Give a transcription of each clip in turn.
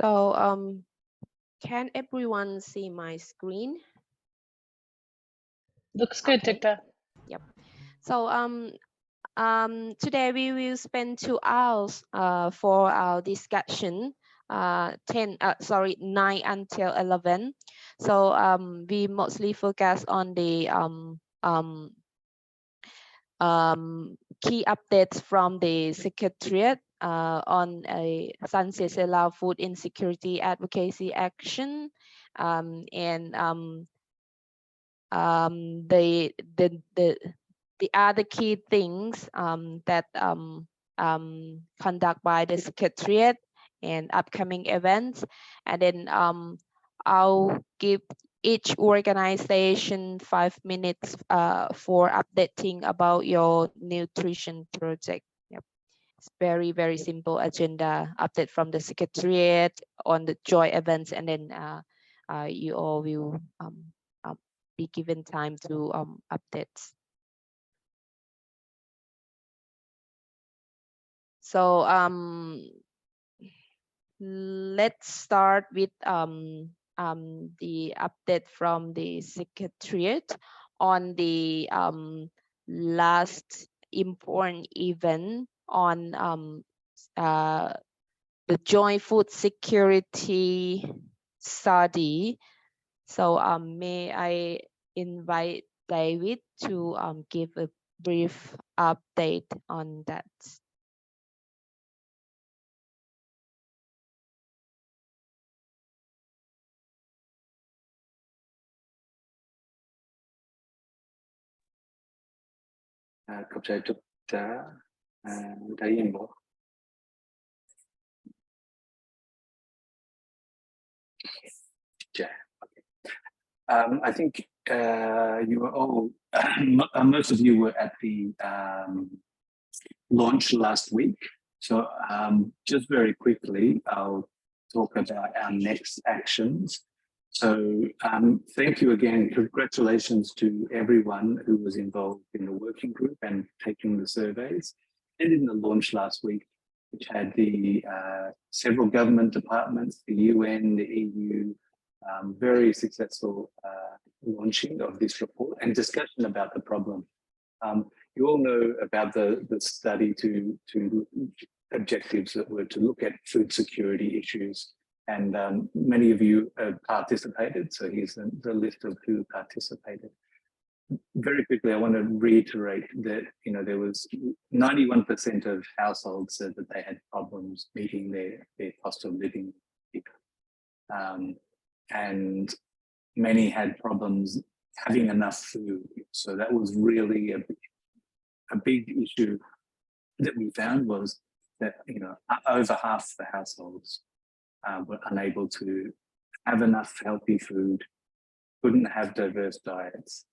So can everyone see my screen? Looks good, Okay. Dicta. Yep. So today we will spend 2 hours for our discussion. 9 until 11. So we mostly focus on the key updates from the Secretariat on a CSA food insecurity advocacy action, and the other key things that conduct by the Secretariat and upcoming events, and then I'll give each organization 5 minutes for updating about your nutrition project. Yep. It's very simple agenda update from the Secretariat on the joy events, and then you all will be given time to updates. So let's start with the update from the Secretariat on the last important event on the joint food security study. So may I invite David to give a brief update on that. I think you were all, most of you were at the launch last week. So just very quickly, I'll talk about our next actions. So thank you again. Congratulations to everyone who was involved in the working group and taking the surveys, and in the launch last week, which had the several government departments, the UN, the EU, very successful launching of this report and discussion about the problem. You all know about the study to objectives that were to look at food security issues, and many of you participated. So here's the list of who participated. Very quickly, I want to reiterate that there was 91% of households said that they had problems meeting their cost of living, and many had problems having enough food. So that was really a big issue that we found, was that over half the households were unable to have enough healthy food, couldn't have diverse diets,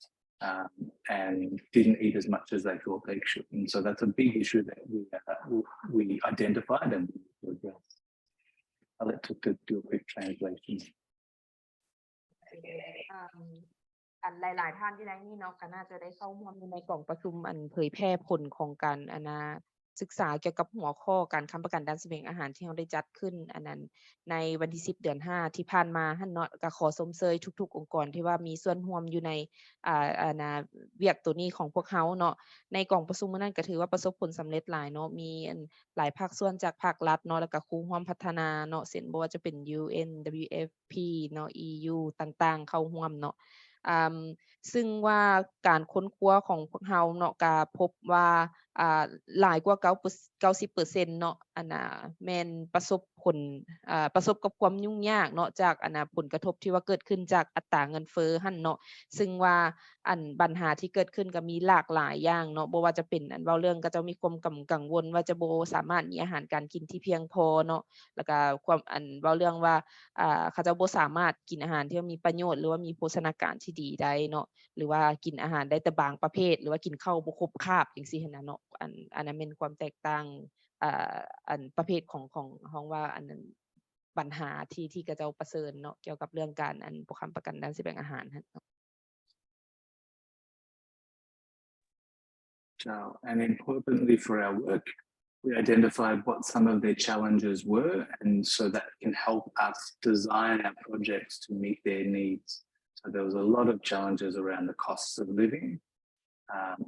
and didn't eat as much as they thought they should. And so that's a big issue that we identified and we addressed. I'll let Tuka do a quick translation. หลายๆท่านที่ได้นี่เนาะก็น่าจะได้เข้าร่วมในกล่องประชุมอันเผยแพร่ผลของการศึกษาเกี่ยวกับหัวข้อการค้ำประกันด้านเสบียงอาหารที่เราได้จัดขึ้นอันนั้นในวันที่10 เดือน 5ที่ผ่านมาหั่นเนาะก็ขอชมเชยทุกๆองค์กรที่ว่ามีส่วนร่วมอยู่ในเวียกตัวนี้ของพวกเฮาเนาะในกล่องประชุมมื้อนั้นก็ถือว่าประสบผลสำเร็จหลายเนาะมีหลายภาคส่วนจากภาครัฐเนาะแล้วก็คู่ร่วมพัฒนาเนาะเช่นบ่ว่าจะเป็น UN WFP เนาะ EU ต่างๆเข้าร่วมเนาะซึ่งว่าการค้นคว้าของพวกเฮาเนาะก็พบว่าหลายกว่า90% เนาะแม่นประสบกับความยุ่งยากเนาะจากผลกระทบที่ว่าเกิดขึ้นจากอัตราเงินเฟ้อหั่นเนาะซึ่งว่าปัญหาที่เกิดขึ้นก็มีหลากหลายอย่างเนาะบ่ว่าจะเป็นเว้าเรื่องก็จะมีความกังวลว่าจะบ่สามารถมีอาหารการกินที่เพียงพอเนาะแล้วก็ความเว้าเรื่องว่าเขาจะบ่สามารถกินอาหารที่มีประโยชน์หรือว่ามีโภชนาการที่ดีได้เนาะหรือว่ากินอาหารได้แต่บางประเภทหรือว่ากินข้าวบ่ครบคาบจังซี่หั้นน่ะเนาะอันนั้นเป็นความแตกต่างประเภทของว่าอันนั้นปัญหาที่เขาเจ้าประเสริญเนาะเกี่ยวกับเรื่องการบ่ค้ำประกันด้านเสบียงอาหารหั่นเนาะ And importantly for our work, We identified what some of their challenges were, and so that can help us design our projects to meet their needs. So there was a lot of challenges around the costs of living,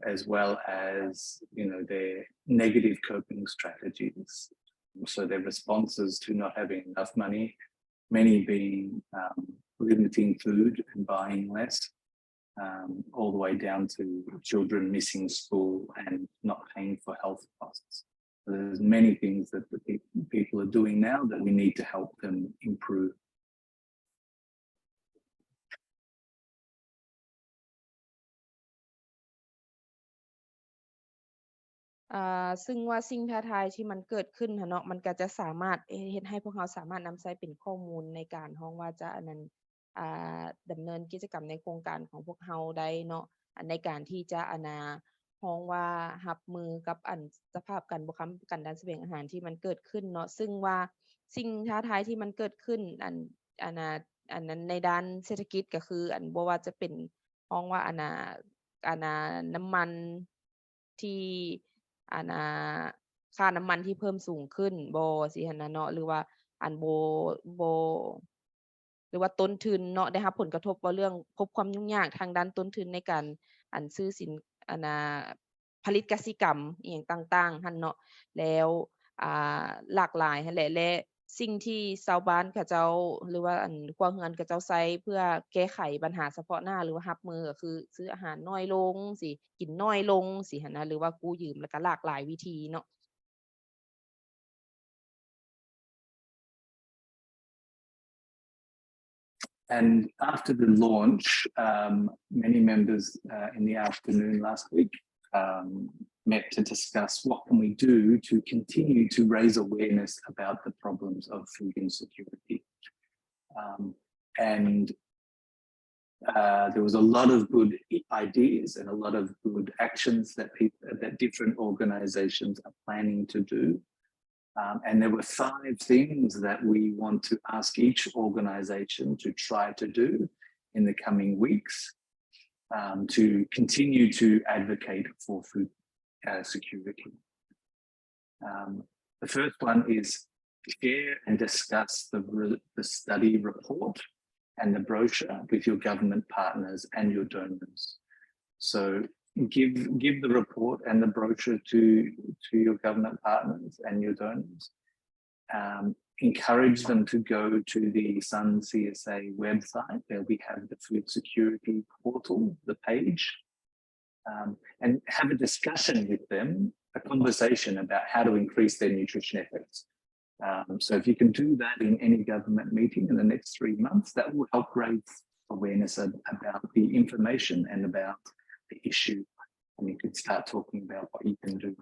as well as, you know, their negative coping strategies. So their responses to not having enough money, many being limiting food and buying less, all the way down to children missing school and not paying for health costs. So there's many things that the people are doing now that we need to help them improve.ซึ่งว่าสิ่งท้าทายที่มันเกิดขึ้นหั้นเนาะมันก็จะสามารถเฮ็ดให้พวกเราสามารถนำใช้เป็นข้อมูลในการร้องว่าจะอันนั้นดำเนินกิจกรรมในโครงการของพวกเราได้เนาะในการที่จะร้องว่ารับมือกับสภาพการบ่ค้ำประกันด้านเสบียงอาหารที่มันเกิดขึ้นเนาะซึ่งว่าสิ่งท้าทายที่มันเกิดขึ้นอันนั้นในด้านเศรษฐกิจก็คือบ่ว่าจะเป็นร้องว่าน้ำมันที่ค่าน้ำมันที่เพิ่มสูงขึ้นบ่สิหั้นน่ะเนาะหรือว่าบ่หรือว่าต้นทุนเนาะได้รับผลกระทบบ่เรื่องพบความยุ่งยากทางด้านต้นทุนในการซื้อสินผลิตกสิกรรมอิหยังต่างๆหั่นเนาะแล้วหลากหลายหั้นแหละและสิ่งที่ชาวบ้านเขาเจ้าหรือว่าครัวเรือนเขาเจ้าใช้เพื่อแก้ไขปัญหาเฉพาะหน้าหรือว่ารับมือก็คือซื้ออาหารน้อยลงสิกินน้อยลงสิหั้นนะหรือว่ากู้ยืมแล้วก็หลากหลายวิธีเนาะ And after the launch, many members in the afternoon last week met to discuss what can we do to continue to raise awareness about the problems of food insecurity. And there was a lot of good ideas and a lot of good actions that different organizations are planning to do. And there were 5 things that we want to ask each organization to try to do in the coming weeks to continue to advocate for food security. The first one is share and discuss the study report and the brochure with your government partners and your donors. So give the report and the brochure to your government partners and your donors. Encourage them to go to the Sun CSA website where we have the food security portal, the page, and have a discussion with them, a conversation about how to increase their nutrition efforts. So if you can do that in any government meeting in the next 3 months, that will help raise awareness about the information and about the issue, and you could start talking about what you can do.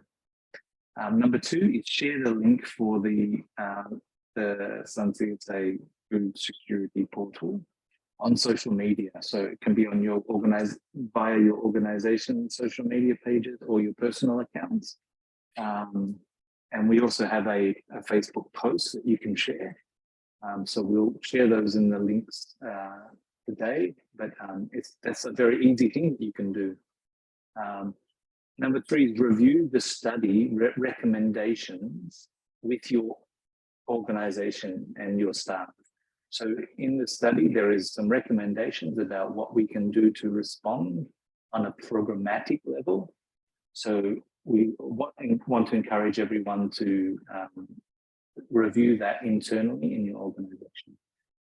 Number 2 is share the link for the Sun CSA food security portal on social media. So it can be on your via your organization's social media pages or your personal accounts. And we also have a Facebook post that you can share. So we'll share those in the links today, but that's a very easy thing that you can do. Number 3 is review the study recommendations with your organization and your staff. So in the study, there is some recommendations about what we can do to respond on a programmatic level. So we want to encourage everyone to review that internally in your organization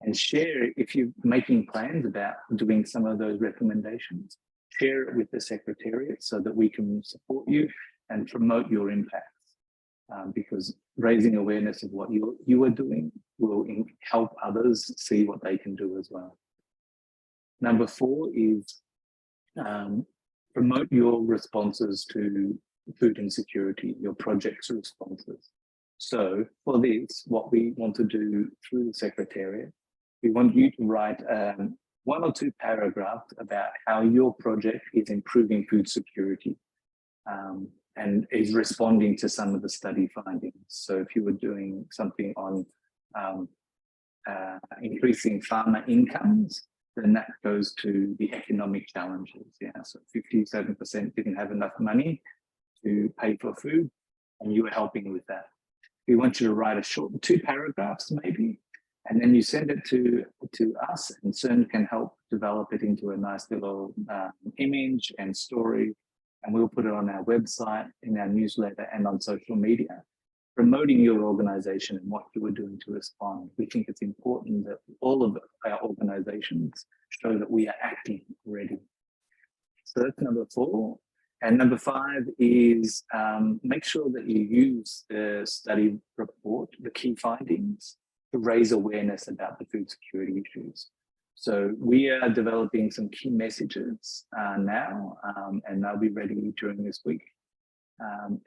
and share, if you're making plans about doing some of those recommendations, share it with the Secretariat so that we can support you and promote your impacts, because raising awareness of what you are doing will help others see what they can do as well. Number 4 is promote your responses to food insecurity, your project's responses. So for this, what we want to do through the Secretariat, we want you to write 1 or 2 paragraphs about how your project is improving food security and is responding to some of the study findings. So if you were doing something on increasing farmer incomes, then that goes to the economic challenges. Yeah, so 57% didn't have enough money to pay for food. and you were helping with that. We want you to write a short 2 paragraphs maybe, and then you send it to us, and CERN can help develop it into a nice little image and story, and we'll put it on our website, in our newsletter, and on social media, promoting your organization and what you were doing to respond. We think it's important that all of our organizations show that we are acting already. So that's number 4. And number 5 is make sure that you use the study report, the key findings, to raise awareness about the food security issues. So we are developing some key messages now, and they'll be ready during this week.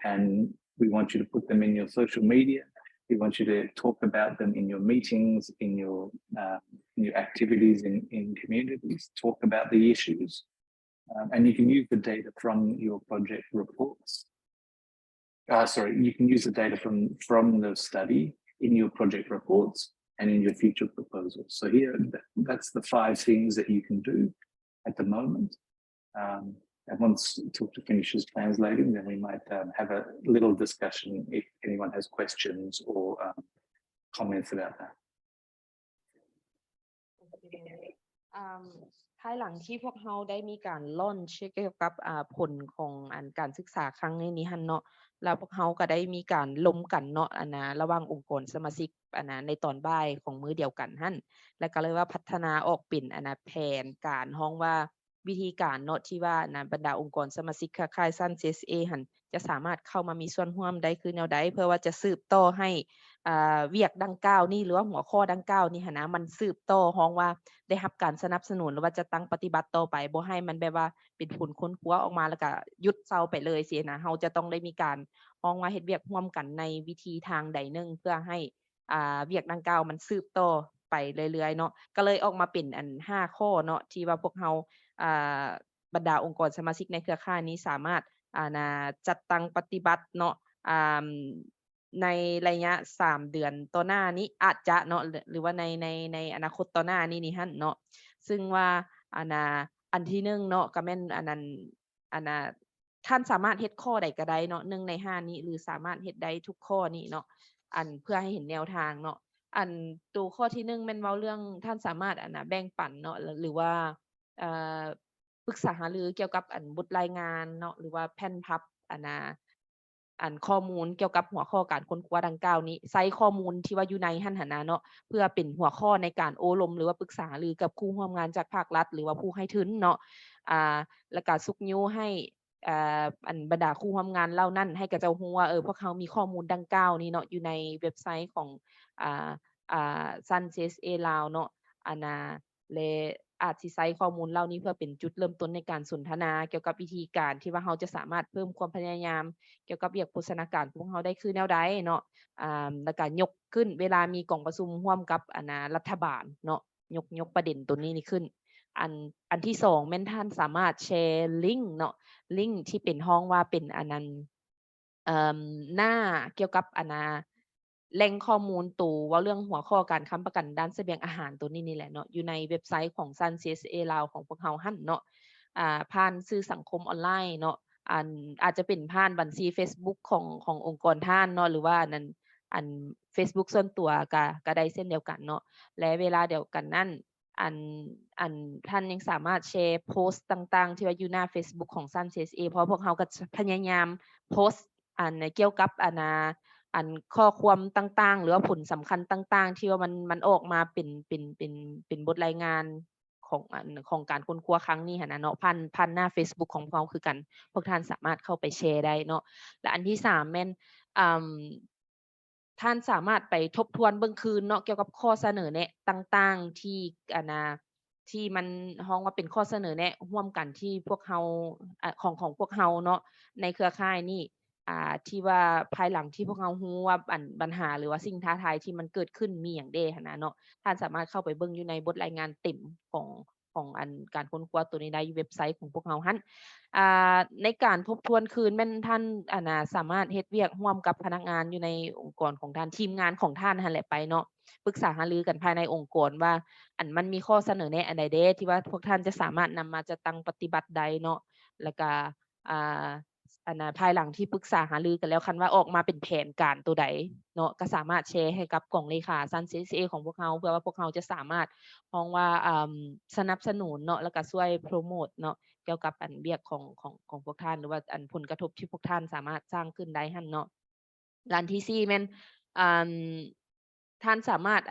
And we want you to put them in your social media. We want you to talk about them in your meetings, in your activities in communities, talk about the issues. And you can use the data from your project reports. You can use the data from the study in your project reports and in your future proposals. So here, that's the 5 things that you can do at the moment. And once Tuka finishes translating, then we might have a little discussion if anyone has questions or comments about that. ภายหลังที่พวกเราได้มีการล่อนเช็คเกี่ยวกับผลของการศึกษาครั้งนี้หั่นเนาะแล้วพวกเราก็ได้มีการลมกันเนาะระหว่างองค์กรสมาชิกในตอนบ่ายของมื้อเดียวกันหั่นแล้วก็เลยว่าพัฒนาออกเป็นแผนการฮ้องว่าวิธีการเนาะที่ว่าบรรดาองค์กรสมาชิกเครือข่ายสั้น CSA หั่นจะสามารถเข้ามามีส่วนร่วมได้คือแนวใดเพื่อว่าจะสืบต่อให้เวียกดังกล่าวนี้หรือว่าหัวข้อดังกล่าวนี้หั่นนะมันสืบต่อฮ้องว่าได้รับการสนับสนุนหรือว่าจะตั้งปฏิบัติต่อไปบ่ให้มันแบบว่าเป็นผลค้นคว้าออกมาแล้วก็หยุดเซาไปเลยสินะเฮาจะต้องได้มีการฮ้องว่าเฮ็ดเวียกร่วมกันในวิธีทางใดหนึ่งเพื่อให้เวียกดังกล่าวมันสืบต่อไปเรื่อยๆเนาะก็เลยออกมาเป็น5ข้อเนาะที่ว่าพวกเฮาบรรดาองค์กรสมาชิกในเครือข่ายนี้สามารถจัดตั้งปฏิบัติเนาะในระยะ3เดือนต่อหน้านี้อาจจะเนาะหรือว่าในอนาคตต่อหน้านี้นี่หั่นเนาะซึ่งว่าอันที่1เนาะก็แม่นอันนั้นท่านสามารถเฮ็ดข้อใดก็ได้เนาะ1ใน5นี้หรือสามารถเฮ็ดได้ทุกข้อนี้เนาะเพื่อให้เห็นแนวทางเนาะตัวข้อที่1แม่นเว้าเรื่องท่านสามารถแบ่งปันเนาะหรือว่าปรึกษาหารือเกี่ยวกับบทรายงานเนาะหรือว่าแผ่นพับข้อมูลเกี่ยวกับหัวข้อการค้นคว้าดังกล่าวนี้ใส่ข้อมูลที่ว่าอยู่ในหั่นหั่นนะเนาะเพื่อเป็นหัวข้อในการโอ้ลมหรือว่าปรึกษาหรือกับผู้ร่วมงานจากภาครัฐหรือว่าผู้ให้ทุนเนาะแล้วก็ซุกยิ้วให้บรรดาผู้ร่วมงานเหล่านั้นให้กับเจ้าฮู้ว่าพวกเขามีข้อมูลดังกล่าวนี้เนาะอยู่ในเว็บไซต์ของSun CSA ลาวเนาะและอาจสิใช้ข้อมูลเหล่านี้เพื่อเป็นจุดเริ่มต้นในการสนทนาเกี่ยวกับวิธีการที่ว่าเราจะสามารถเพิ่มความพยายามเกี่ยวกับเวียกโภชนาการของเราได้คือแนวใดเนาะแล้วก็ยกขึ้นเวลามีกล่องประชุมร่วมกับรัฐบาลเนาะยกประเด็นตัวนี้ขึ้นอันที่2แม่นท่านสามารถแชร์ลิงก์เนาะลิงก์ที่เป็นห้องว่าเป็นหน้าเกี่ยวกับแหล่งข้อมูลตัวว่าเรื่องหัวข้อการค้ำประกันด้านเสบียงอาหารตัวนี้นี่แหละเนาะอยู่ในเว็บไซต์ของ Sun CSA ลาวของพวกเราหั่นเนาะผ่านสื่อสังคมออนไลน์เนาะอาจจะเป็นผ่านบัญชี Facebook ขององค์กรท่านเนาะหรือว่าFacebook ส่วนตัวก็ได้เช่นเดียวกันเนาะและเวลาเดียวกันนั้นท่านยังสามารถแชร์โพสต์ต่างๆที่ว่าอยู่หน้า Facebook ของ Sun CSA เพราะพวกเราก็พยายามโพสต์เกี่ยวกับข้อความต่างๆหรือว่าผลสำคัญต่างๆที่ว่ามันออกมาเป็นบทรายงานของการค้นคว้าครั้งนี้หั่นน่ะเนาะผ่านหน้า Facebook ของเราคือกันพวกท่านสามารถเข้าไปแชร์ได้เนาะและอันที่3แม่นท่านสามารถไปทบทวนเบิ่งคืนเนาะเกี่ยวกับข้อเสนอแนะต่างๆที่ที่มันฮ้องว่าเป็นข้อเสนอแนะร่วมกันที่พวกเราของพวกเราเนาะในเครือข่ายนี้ที่ว่าภายหลังที่พวกเราฮู้ว่าปัญหาหรือว่าสิ่งท้าทายที่มันเกิดขึ้นมีหยังเด้หั่นน่ะเนาะท่านสามารถเข้าไปเบิ่งอยู่ในบทรายงานเต็มของการค้นคว้าตัวนี้ได้อยู่เว็บไซต์ของพวกเราหั่นในการทบทวนคืนแม่นท่านสามารถเฮ็ดเวียกร่วมกับพนักงานอยู่ในองค์กรของท่านทีมงานของท่านหั่นแหละไปเนาะปรึกษาหารือกันภายในองค์กรว่ามันมีข้อเสนอแนะอันใดเด้ที่ว่าพวกท่านจะสามารถนำมาจัดตั้งปฏิบัติใดเนาะแล้วก็ ภายหลังที่ปรึกษาหารือกันแล้วคันว่าออกมาเป็นแผนการตัวใดเนาะก็สามารถแชร์ให้กับกองเลขาซัน CSA ของพวกเราเพื่อว่าพวกเราจะสามารถมองว่าสนับสนุนเนาะแล้วก็ช่วยโปรโมทเนาะเกี่ยวกับอันเวียกของพวกท่านหรือว่าอันผลกระทบที่พวกท่านสามารถสร้างขึ้นได้หั่นเนาะด้านที่4แม่นท่านสามารถ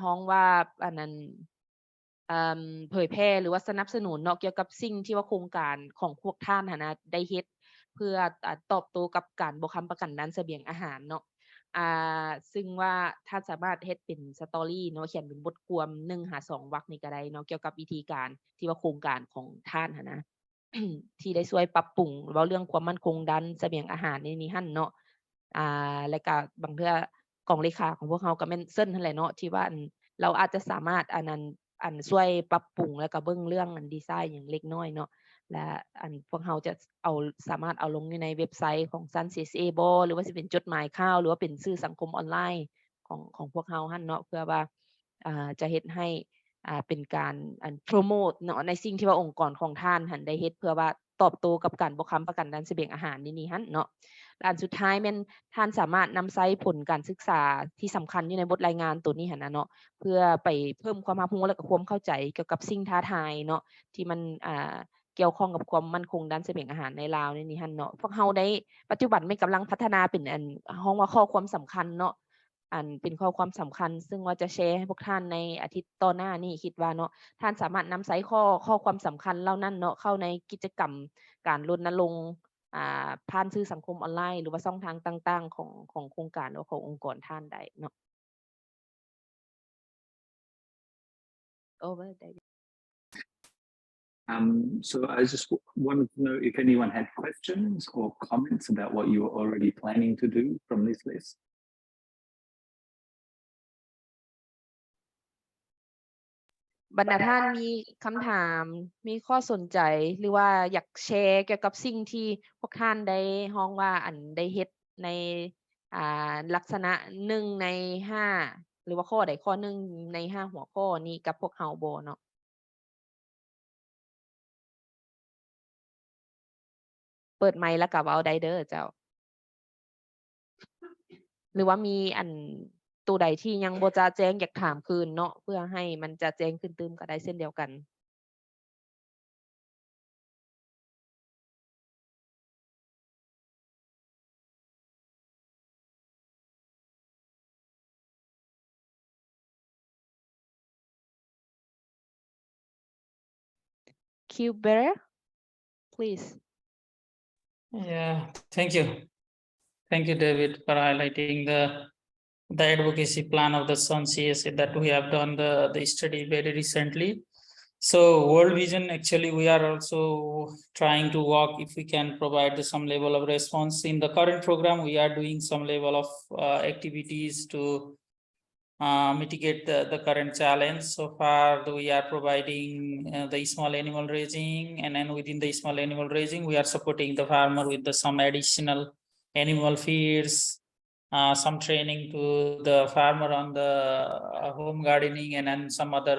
ฮ้องว่าอันนั้นเผยแพร่หรือว่าสนับสนุนเนาะเกี่ยวกับสิ่งที่ว่าโครงการของพวกท่านหั้นนะได้เฮ็ดเพื่อตอบโต้กับการบ่ค้ำประกันด้านเสบียงอาหารเนาะซึ่งว่าท่านสามารถเฮ็ดเป็น story เนาะเขียนเป็นบทความ1 หา 2 วรรคนี่ก็ได้เนาะเกี่ยวกับวิธีการที่ว่าโครงการของท่านหั้นนะ ที่ได้ช่วยปรับปรุงเว้าเรื่องความมั่นคงด้านเสบียงอาหารในนี้หั่นเนาะแล้วก็บางเทื่อกองเลขาของพวกเราก็แม่นเซิ้นนั่นแหละเนาะที่ว่าเราอาจจะสามารถช่วยปรับปรุงแล้วก็เบิ่งเรื่องดีไซน์หยังเล็กน้อยเนาะและพวกเราจะสามารถเอาลงอยู่ในเว็บไซต์ของ Sun CSA บ่หรือว่าสิเป็นจดหมายข่าวหรือว่าเป็นสื่อสังคมออนไลน์ของพวกเราหั่นเนาะเพื่อว่าจะเฮ็ดให้เป็นการโพรโมตเนาะในสิ่งที่ว่าองค์กรของท่านหั้นได้เฮ็ดเพื่อว่าตอบโต้กับการบ่ค้ำประกันด้านเสบียงอาหารนี่หั่นเนาะและอันสุดท้ายแม่นท่านสามารถนำใช้ผลการศึกษาที่สำคัญอยู่ในบทรายงานตัวนี้หั่นน่ะเนาะเพื่อไปเพิ่มความรับรู้และก็ความเข้าใจเกี่ยวกับสิ่งท้าทายเนาะที่มันเกี่ยวข้องกับความมั่นคงด้านเสบียงอาหารในลาวในนี้หั่นเนาะพวกเราได้ปัจจุบันไม่กำลังพัฒนาเป็นฮ้องว่าข้อความสำคัญเนาะเป็นข้อความสำคัญซึ่งว่าจะแชร์ให้พวกท่านในอาทิตย์ต่อหน้านี้คิดว่าเนาะท่านสามารถนำใช้ข้อความสำคัญเหล่านั้นเนาะเข้าในกิจกรรมการรณรงค์ผ่านสื่อสังคมออนไลน์หรือว่าช่องทางต่างๆของโครงการหรือขององค์กรท่านได้เนาะ Over there. So I just wanted to know if anyone had questions or comments about what you were already planning to do from this list. บรรดาท่านมีคำถามมีข้อสนใจหรือว่าอยากแชร์เกี่ยวกับสิ่งที่พวกท่านได้ฮ้องว่าได้เฮ็ดในลักษณะ1ใน5หรือว่าข้อใดข้อหนึ่งใน5หัวข้อนี้กับพวกเราบ่เนาะเปิดไมค์แล้วก็เว้าได้เด้อเจ้าหรือว่ามีตัวใดที่ยังบ่จะแจ้งอยากถามคืนเนาะเพื่อให้มันจะแจ้งขึ้นตึมก็ได้เช่นเดียวกันคิวเบอร์ please Yeah, thank you. Thank you, David, for highlighting the advocacy plan of the Sun CSA that we have done the study very recently. So World Vision, actually, we are also trying to work if we can provide some level of response. In the current program, we are doing some level of activities to mitigate the current challenge. So far, we are providing the small animal raising, and then within the small animal raising, we are supporting the farmer with some additional animal feeds, some training to the farmer on the home gardening, and then some other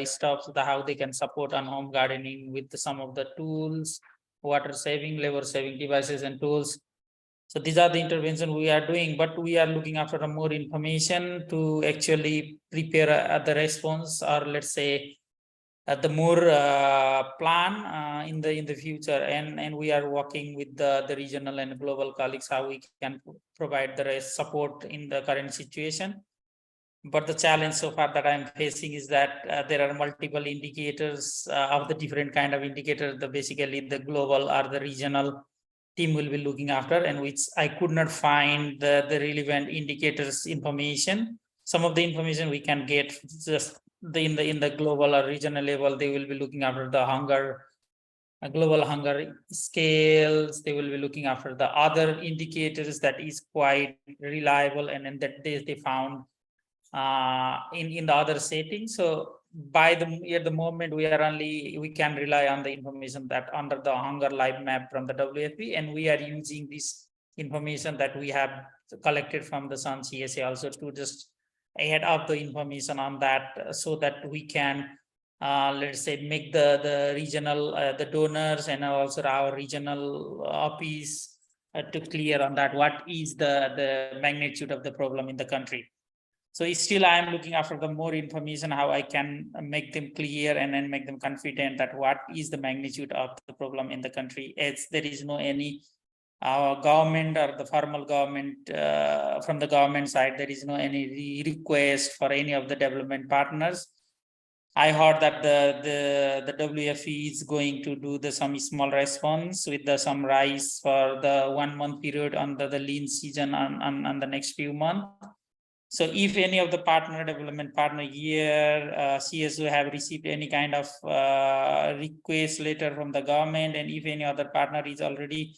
stuff, how they can support on home gardening with some of the tools, water saving, labor saving devices and tools. So these are the intervention we are doing, but we are looking after more information to actually prepare the response, or let's say the more plan in the future, and we are working with the regional and global colleagues how we can provide the support in the current situation. But the challenge so far that I'm facing is that there are multiple indicators of the different kind of indicators, basically the global or the regional team will be looking after, and which I could not find the relevant indicators information. Some of the information we can get just in the global or regional level. They will be looking after the hunger, global hunger scales. They will be looking after the other indicators that is quite reliable, and then that they found in the other settings. So at the moment we can rely on the information that under the hunger life map from the WFP, and we are using this information that we have collected from the Sun CSA also to just add up the information on that, so that we can let's say make the regional the donors and also our regional office to clear on that. What is the magnitude of the problem in the country? So still I am looking after the more information, how I can make them clear and then make them confident that what is the magnitude of the problem in the country, as there is no any government or the formal government from the government side, there is no any request for any of the development partners. I heard that the WFE is going to do some small response with some rice for the 1 month period under the lean season on the next few months. So if any of the development partner here, CSO have received any kind of request letter from the government, and if any other partner is already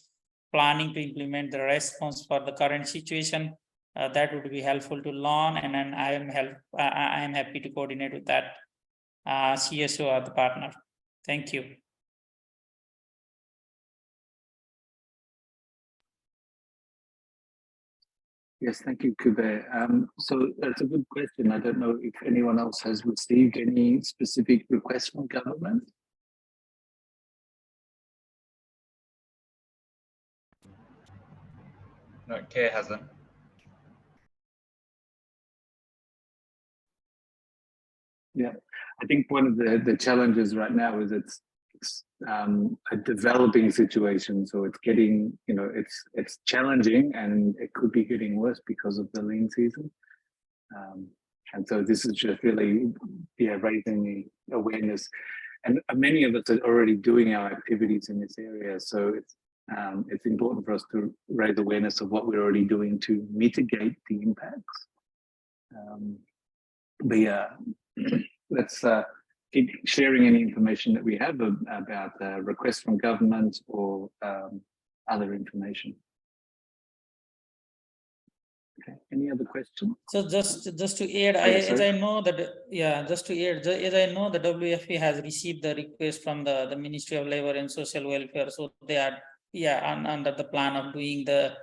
planning to implement the response for the current situation, that would be helpful to learn, and then I am happy to coordinate with that CSO or the partner. Thank you. Yes, thank you, Kuber. So that's a good question. I don't know if anyone else has received any specific requests from government. No, K hasn't. Yeah, I think one of the challenges right now is it's a developing situation, so it's getting, you know, it's challenging, and it could be getting worse because of the lean season. And so this is just really, raising the awareness, and many of us are already doing our activities in this area. So it's important for us to raise awareness of what we're already doing to mitigate the impacts. Let's keep sharing any information that we have about requests from government or other information. Okay. Any other questions? So just to add, as I know that the WFP has received the request from the Ministry of Labor and Social Welfare, so they are under the plan of doing the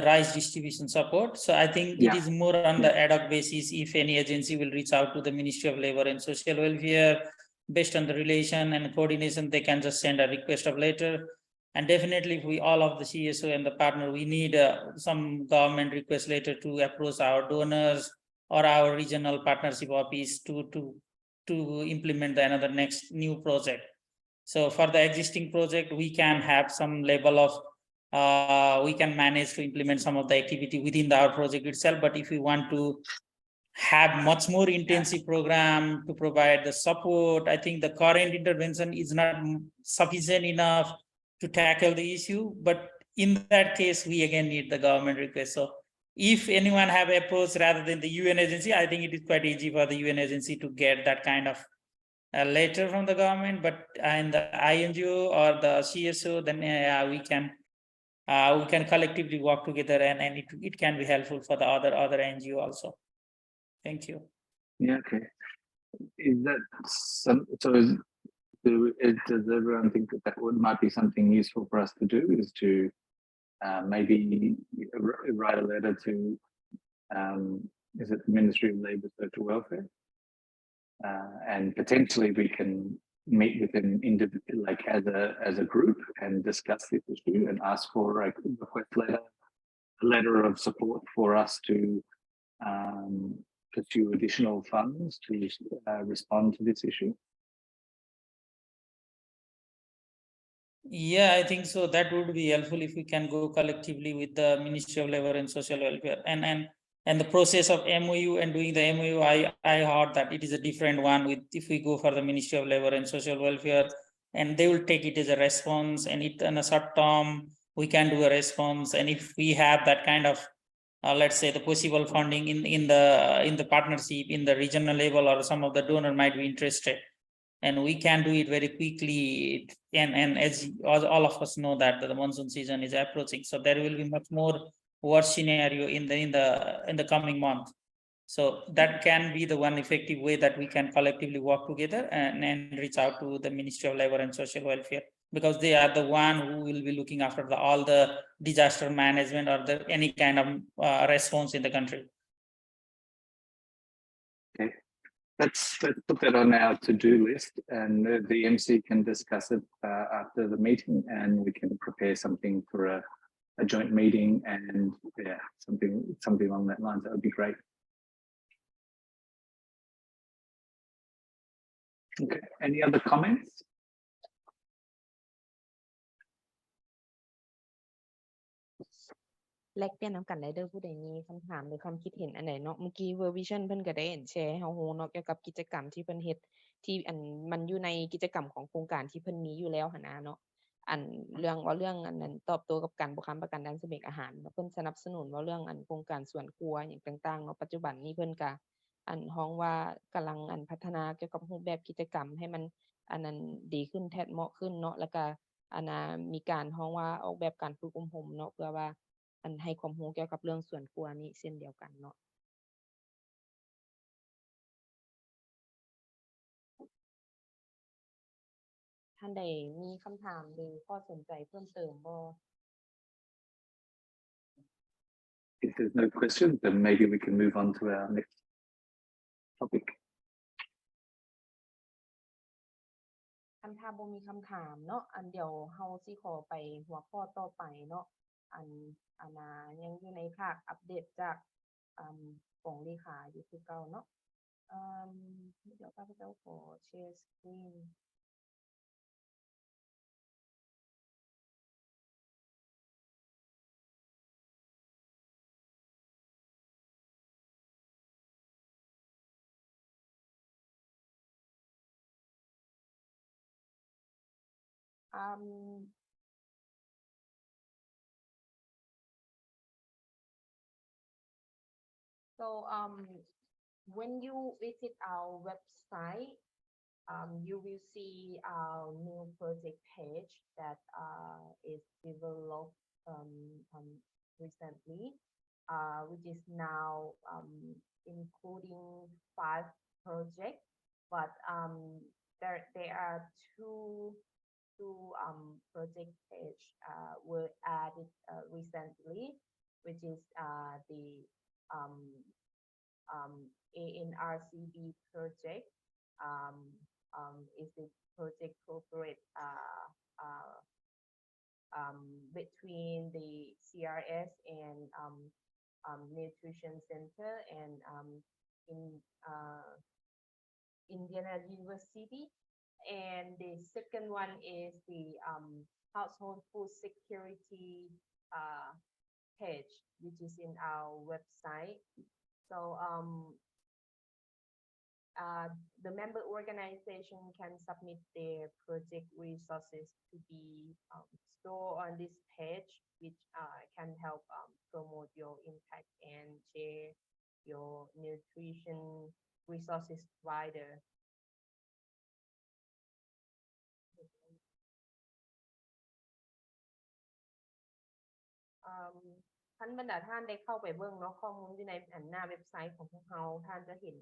rice distribution support. So I think it is more on the ad hoc basis. If any agency will reach out to the Ministry of Labor and Social Welfare, based on the relation and coordination, they can just send a request of letter. And definitely, if we all of the CSO and the partner, we need some government request letter to approach our donors or our regional partnership office to implement another next new project. So for the existing project, we can have some level of we can manage to implement some of the activity within our project itself. But if we want to have much more intensive program to provide the support, I think the current intervention is not sufficient enough to tackle the issue. But in that case, we again need the government request. So if anyone have approached rather than the UN agency, I think it is quite easy for the UN agency to get that kind of a letter from the government. But in the INGO or the CSO, then we can collectively work together, and it can be helpful for the other NGO also. Thank you. Yeah, okay. Is that some, so does everyone think that might be something useful for us to do, is to maybe write a letter to, is it the Ministry of Labour Social Welfare? And potentially we can meet with them like as a group and discuss this issue and ask for a request letter of support for us to pursue additional funds to respond to this issue. Yeah, I think so. That would be helpful if we can go collectively with the Ministry of Labor and Social Welfare. And the process of MOU and doing the MOU, I heard that it is a different one with if we go for the Ministry of Labor and Social Welfare, and they will take it as a response, and it in a short term we can do a response. And if we have that kind of let's say the possible funding in the partnership in the regional level, or some of the donor might be interested, and we can do it very quickly. And as all of us know that the monsoon season is approaching, so there will be much more worse scenario in the coming month. So that can be the one effective way that we can collectively work together and reach out to the Ministry of Labor and Social Welfare, because they are the one who will be looking after all the disaster management or any kind of response in the country. Okay, let's put that on our to-do list, and the MC can discuss it after the meeting, and we can prepare something for a joint meeting and yeah, something along that line. That would be great. Okay. Any other comments? แลกเปลี่ยนนำกันได้เด้อผู้ใดมีคำถามหรือความคิดเห็นอันใดเนาะเมื่อกี้ World Vision เพิ่นก็ได้แชร์ให้เฮาฮู้เนาะเกี่ยวกับกิจกรรมที่เพิ่นเฮ็ดที่มันอยู่ในกิจกรรมของโครงการที่เพิ่นมีอยู่แล้วหั้นนะเนาะเรื่องอันนั้นตอบโต้กับการบ่ค้ำประกันด้านเสบียงอาหารเพิ่นสนับสนุนเรื่องโครงการสวนครัวหยังต่างๆเนาะปัจจุบันนี้เพิ่นก็ฮ้องว่ากำลังพัฒนาเกี่ยวกับรูปแบบกิจกรรมให้มันนั้นดีขึ้นแท้เหมาะขึ้นเนาะแล้วก็มีการฮ้องว่าออกแบบการฝึกอบรมเนาะเพื่อว่าให้ความรู้เกี่ยวกับเรื่องสวนครัวนี้เช่นเดียวกันเนาะท่านใดมีคำถามหรือข้อสนใจเพิ่มเติมบ่ If there's no questions, then maybe we can move on to our next topic. ถ้าบ่มีคำถามเนาะเดี๋ยวเฮาสิขอไปหัวข้อต่อไปเนาะยังอยู่ในภาคอัปเดตจากของเลขาอยู่คือเก่าเนาะเดี๋ยวข้าพเจ้าขอแชร์สกรีนSo when you visit our website, you will see our new project page that is developed recently, which is now including 5 projects, but there are two project page were added recently, which is the ANRCB project is the project corporate between the CRS and Nutrition Center and in Indiana University. And the second one is the household food security page, which is in our website. So the member organization can submit their project resources to be stored on this page, which can help promote your impact and share your nutrition resources wider. ท่านบรรดาท่านได้เข้าไปเบิ่งเนาะข้อมูลอยู่ในหน้าเว็บไซต์ของพวกเราท่านจะเห็น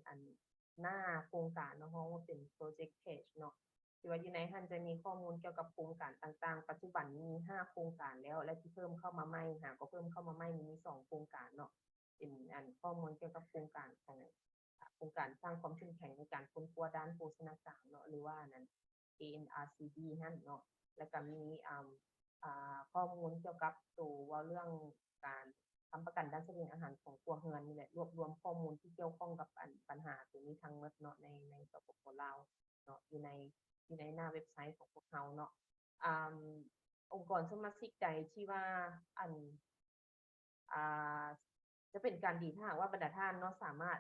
หน้าโครงการเนาะว่าเป็น project page เนาะที่ว่าอยู่ในท่านจะมีข้อมูลเกี่ยวกับโครงการต่างๆปัจจุบันมี5โครงการแล้วและที่เพิ่มเข้ามาใหม่ก็เพิ่มเข้ามาใหม่มี2โครงการเนาะเป็นข้อมูลเกี่ยวกับโครงการของโครงการสร้างความเข้มแข็งในการค้นคว้าด้านโภชนาการเนาะหรือว่านั้น ANRCB นั่นเนาะแล้วก็มีข้อมูลเกี่ยวกับตัวว่าเรื่องการค้ำประกันด้านเสบียงอาหารของครัวเรือนนี่แหละรวบรวมข้อมูลที่เกี่ยวข้องกับปัญหาตรงนี้ทั้งหมดเนาะในสปป.ลาวเนาะอยู่ในหน้าเว็บไซต์ของพวกเราเนาะองค์กรสมาชิกใดที่ว่าจะเป็นการดีถ้าหากว่าบรรดาท่านเนาะสามารถ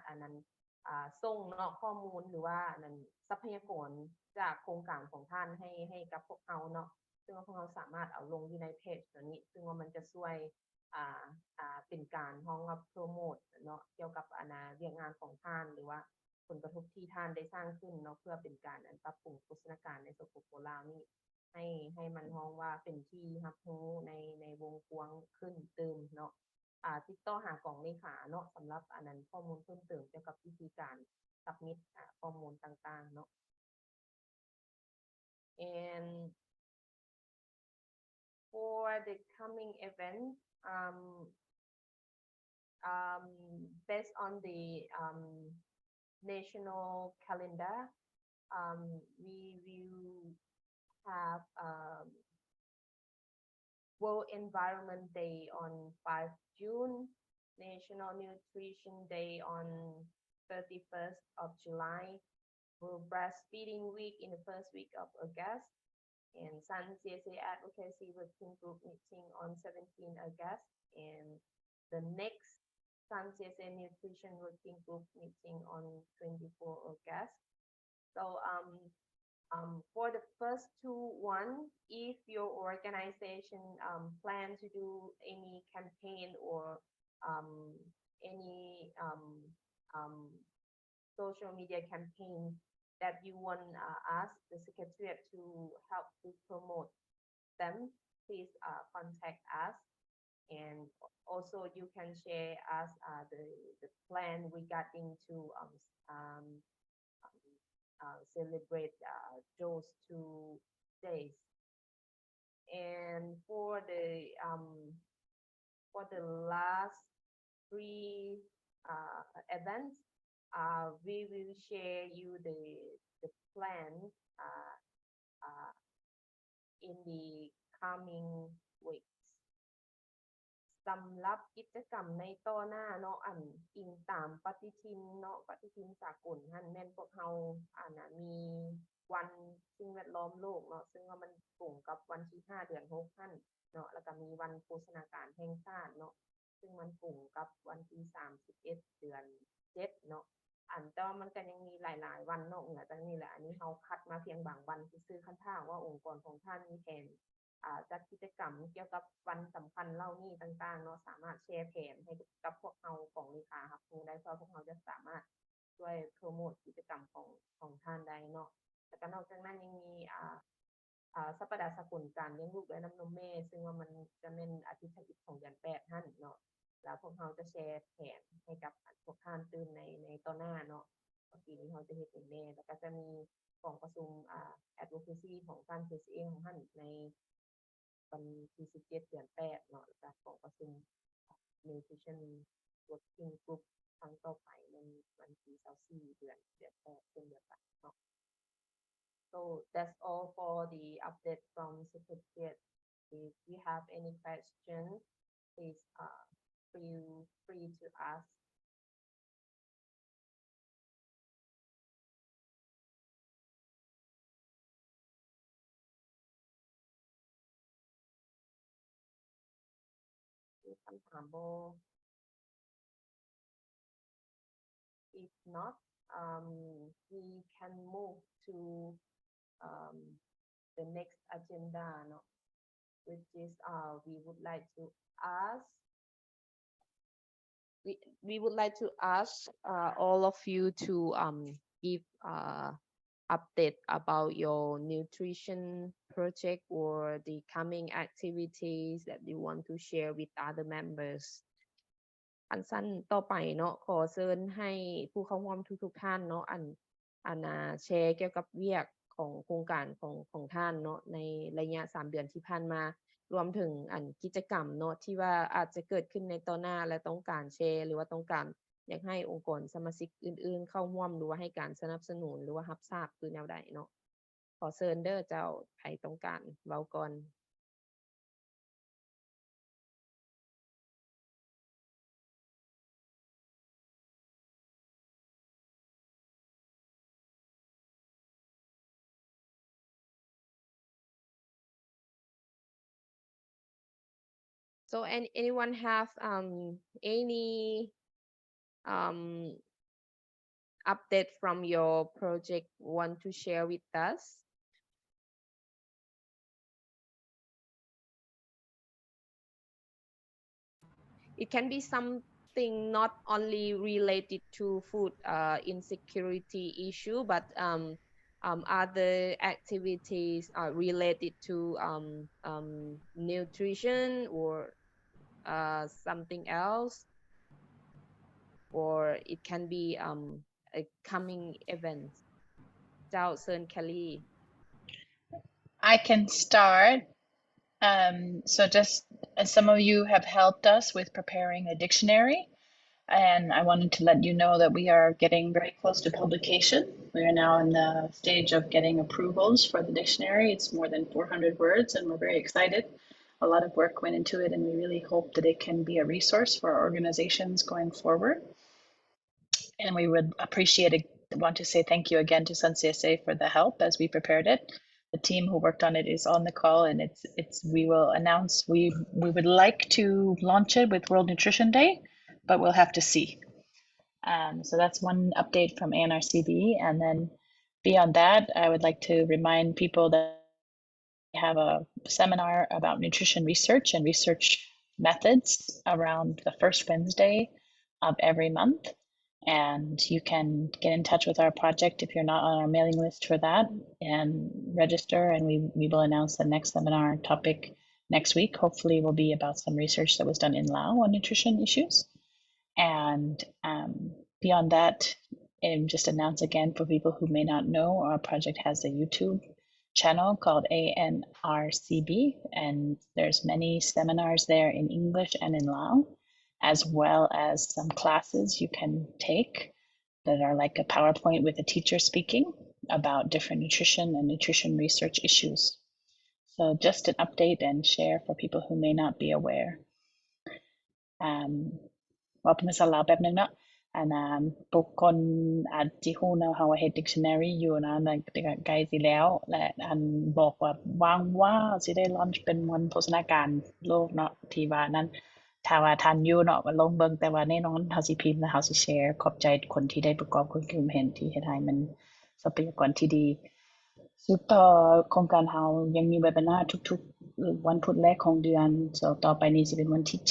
ส่งเนาะข้อมูลหรือว่าทรัพยากรจากโครงการของท่านให้กับพวกเราเนาะซึ่งพวกเราสามารถเอาลงอยู่ในเพจตัวนี้ซึ่งว่ามันจะช่วยเป็นการห้องรับโปรโมทเนาะเกี่ยวกับเรื่องงานของท่านหรือว่าผลกระทบที่ท่านได้สร้างขึ้นเนาะเพื่อเป็นการปรับปรุงโฆษณาการในสปป.ลาวนี่ให้มันห้องว่าเป็นที่รับรู้ในวงกว้างขึ้นเติมเนาะติดต่อหากล่องเลขาเนาะสำหรับข้อมูลเพิ่มเติมเกี่ยวกับวิธีการสับมิตข้อมูลต่างๆเนาะ and for the coming event based on the national calendar we will have World Environment Day on 5 June, National Nutrition Day on 31st of July, World Breastfeeding Week in the first week of August, and Sun CSA Advocacy Working Group meeting on 17 August, and the next Sun CSA Nutrition Working Group meeting on 24 August. So for the first one, if your organization plan to do any campaign or any social media campaign that you want us, the Secretariat, to help to promote them, please contact us. And also you can share us the plan regarding to celebrate those 2 days. And for the last 3 events, we will share you the plan in the coming weeks สำหรับกิจกรรมในต่อหน้าเนาะอันอิงตามปฏิทินเนาะปฏิทินสากลหั่นแม่นพวกเฮามีวันสิ่งแวดล้อมโลกเนาะซึ่งว่ามันตรงกับวันที่5เดือน6หั่นเนาะแล้วก็มีวันโภชนาการแห่งชาติเนาะซึ่งมันตรงกับวันที่31เดือน7เนาะแต่ว่ามันก็ยังมีหลายๆวันเนาะเหนือจากนี้แหละอันนี้เฮาคัดมาเพียงบางวันซื่อๆคันถ้าว่าองค์กรของท่านมีแผนจัดกิจกรรมเกี่ยวกับวันสำคัญเหล่านี้ต่างๆเนาะสามารถแชร์แผนให้กับพวกเราของเลขาครับครูได้เพราะพวกเราจะสามารถช่วยโปรโมทกิจกรรมของท่านได้เนาะแล้วก็นอกจากนั้นยังมีสัปดาห์สกุลการเลี้ยงลูกและน้ำนมแม่ซึ่งว่ามันจะเป็นอาทิตย์ที่10ของเดือน8ท่านเนาะแล้วพวกเราจะแชร์แผนให้กับพวกท่านตื่นในต่อหน้าเนาะปีนี้เราจะเฮ็ดเป็นแน่แล้วก็จะมีกองประชุมadvocacy ของท่าน CSA ของท่านในวันที่17เดือน8เนาะแล้วก็ของประชุม Nutrition Working Group ครั้งต่อไปในวันที่24เดือน8เช่นเดียวกันเนาะ So that's all for the update from Secretariat. If you have any questions, please feel free to ask. If not, we can move to the next agenda, no? Which is we would like to ask all of you to give update about your nutrition project or the coming activities that you want to share with other members อันสั้นต่อไปเนาะขอเชิญให้ผู้เข้าร่วมทุกท่านเนาะแชร์เกี่ยวกับเวียกของโครงการของท่านเนาะในระยะ3เดือนที่ผ่านมารวมถึงกิจกรรมเนาะที่ว่าอาจจะเกิดขึ้นในต่อหน้าและต้องการแชร์หรือว่าต้องการอยากให้องค์กรสมาชิกอื่นๆเข้าร่วมหรือว่าให้การสนับสนุนหรือว่ารับทราบคือแนวใดเนาะขอเชิญเด้อเจ้าใครต้องการเว้าก่อน So anyone have any update from your project want to share with us? It can be something not only related to food insecurity issue, but other activities are related to nutrition or something else, or it can be a coming event. Zhao Sun Kelly. I can start. So just as some of you have helped us with preparing a dictionary, and I wanted to let you know that we are getting very close to publication. We are now in the stage of getting approvals for the dictionary. It's more than 400 words, and we're very excited a lot of work went into it, and we really hope that it can be a resource for our organizations going forward. And we would want to say thank you again to Sun CSA for the help as we prepared it. The team who worked on it is on the call, and we will announce, we would like to launch it with World Nutrition Day, but we'll have to see. So that's one update from ANRCB. And then beyond that, I would like to remind people that we have a seminar about nutrition research and research methods around the first Wednesday of every month. And you can get in touch with our project if you're not on our mailing list for that, and register, and we will announce the next seminar topic next week. Hopefully it will be about some research that was done in Laos on nutrition issues. And beyond that, and just announce again for people who may not know, our project has a YouTube channel called ANRCB, and there's many seminars there in English and in Lao, as well as some classes you can take that are like a PowerPoint with a teacher speaking about different nutrition and nutrition research issues. So just an update and share for people who may not be aware. ว่าเป็นภาษาลาวแป๊บนึงเนาะบุคคลอาจจะฮู้นะเฮาเฮ็ด dictionary อยู่นะแต่ก็ใกล้สิแล้วและบอกว่าหวังว่าสิได้ launch เป็นวันโภชนาการโลกเนาะที่ว่านั้นถ้าว่าทันอยู่เนาะก็ลงเบิ่งแต่ว่าแน่นอนเฮาสิพิมพ์และเฮาสิแชร์ขอบใจคนที่ได้ประกอบความคิดเห็นที่เฮ็ดให้มันทรัพยากรที่ดีสืบต่อโครงการเฮายังมี webinar ทุกๆวันพุธแรกของเดือนต่อไปนี้สิเป็นวันที่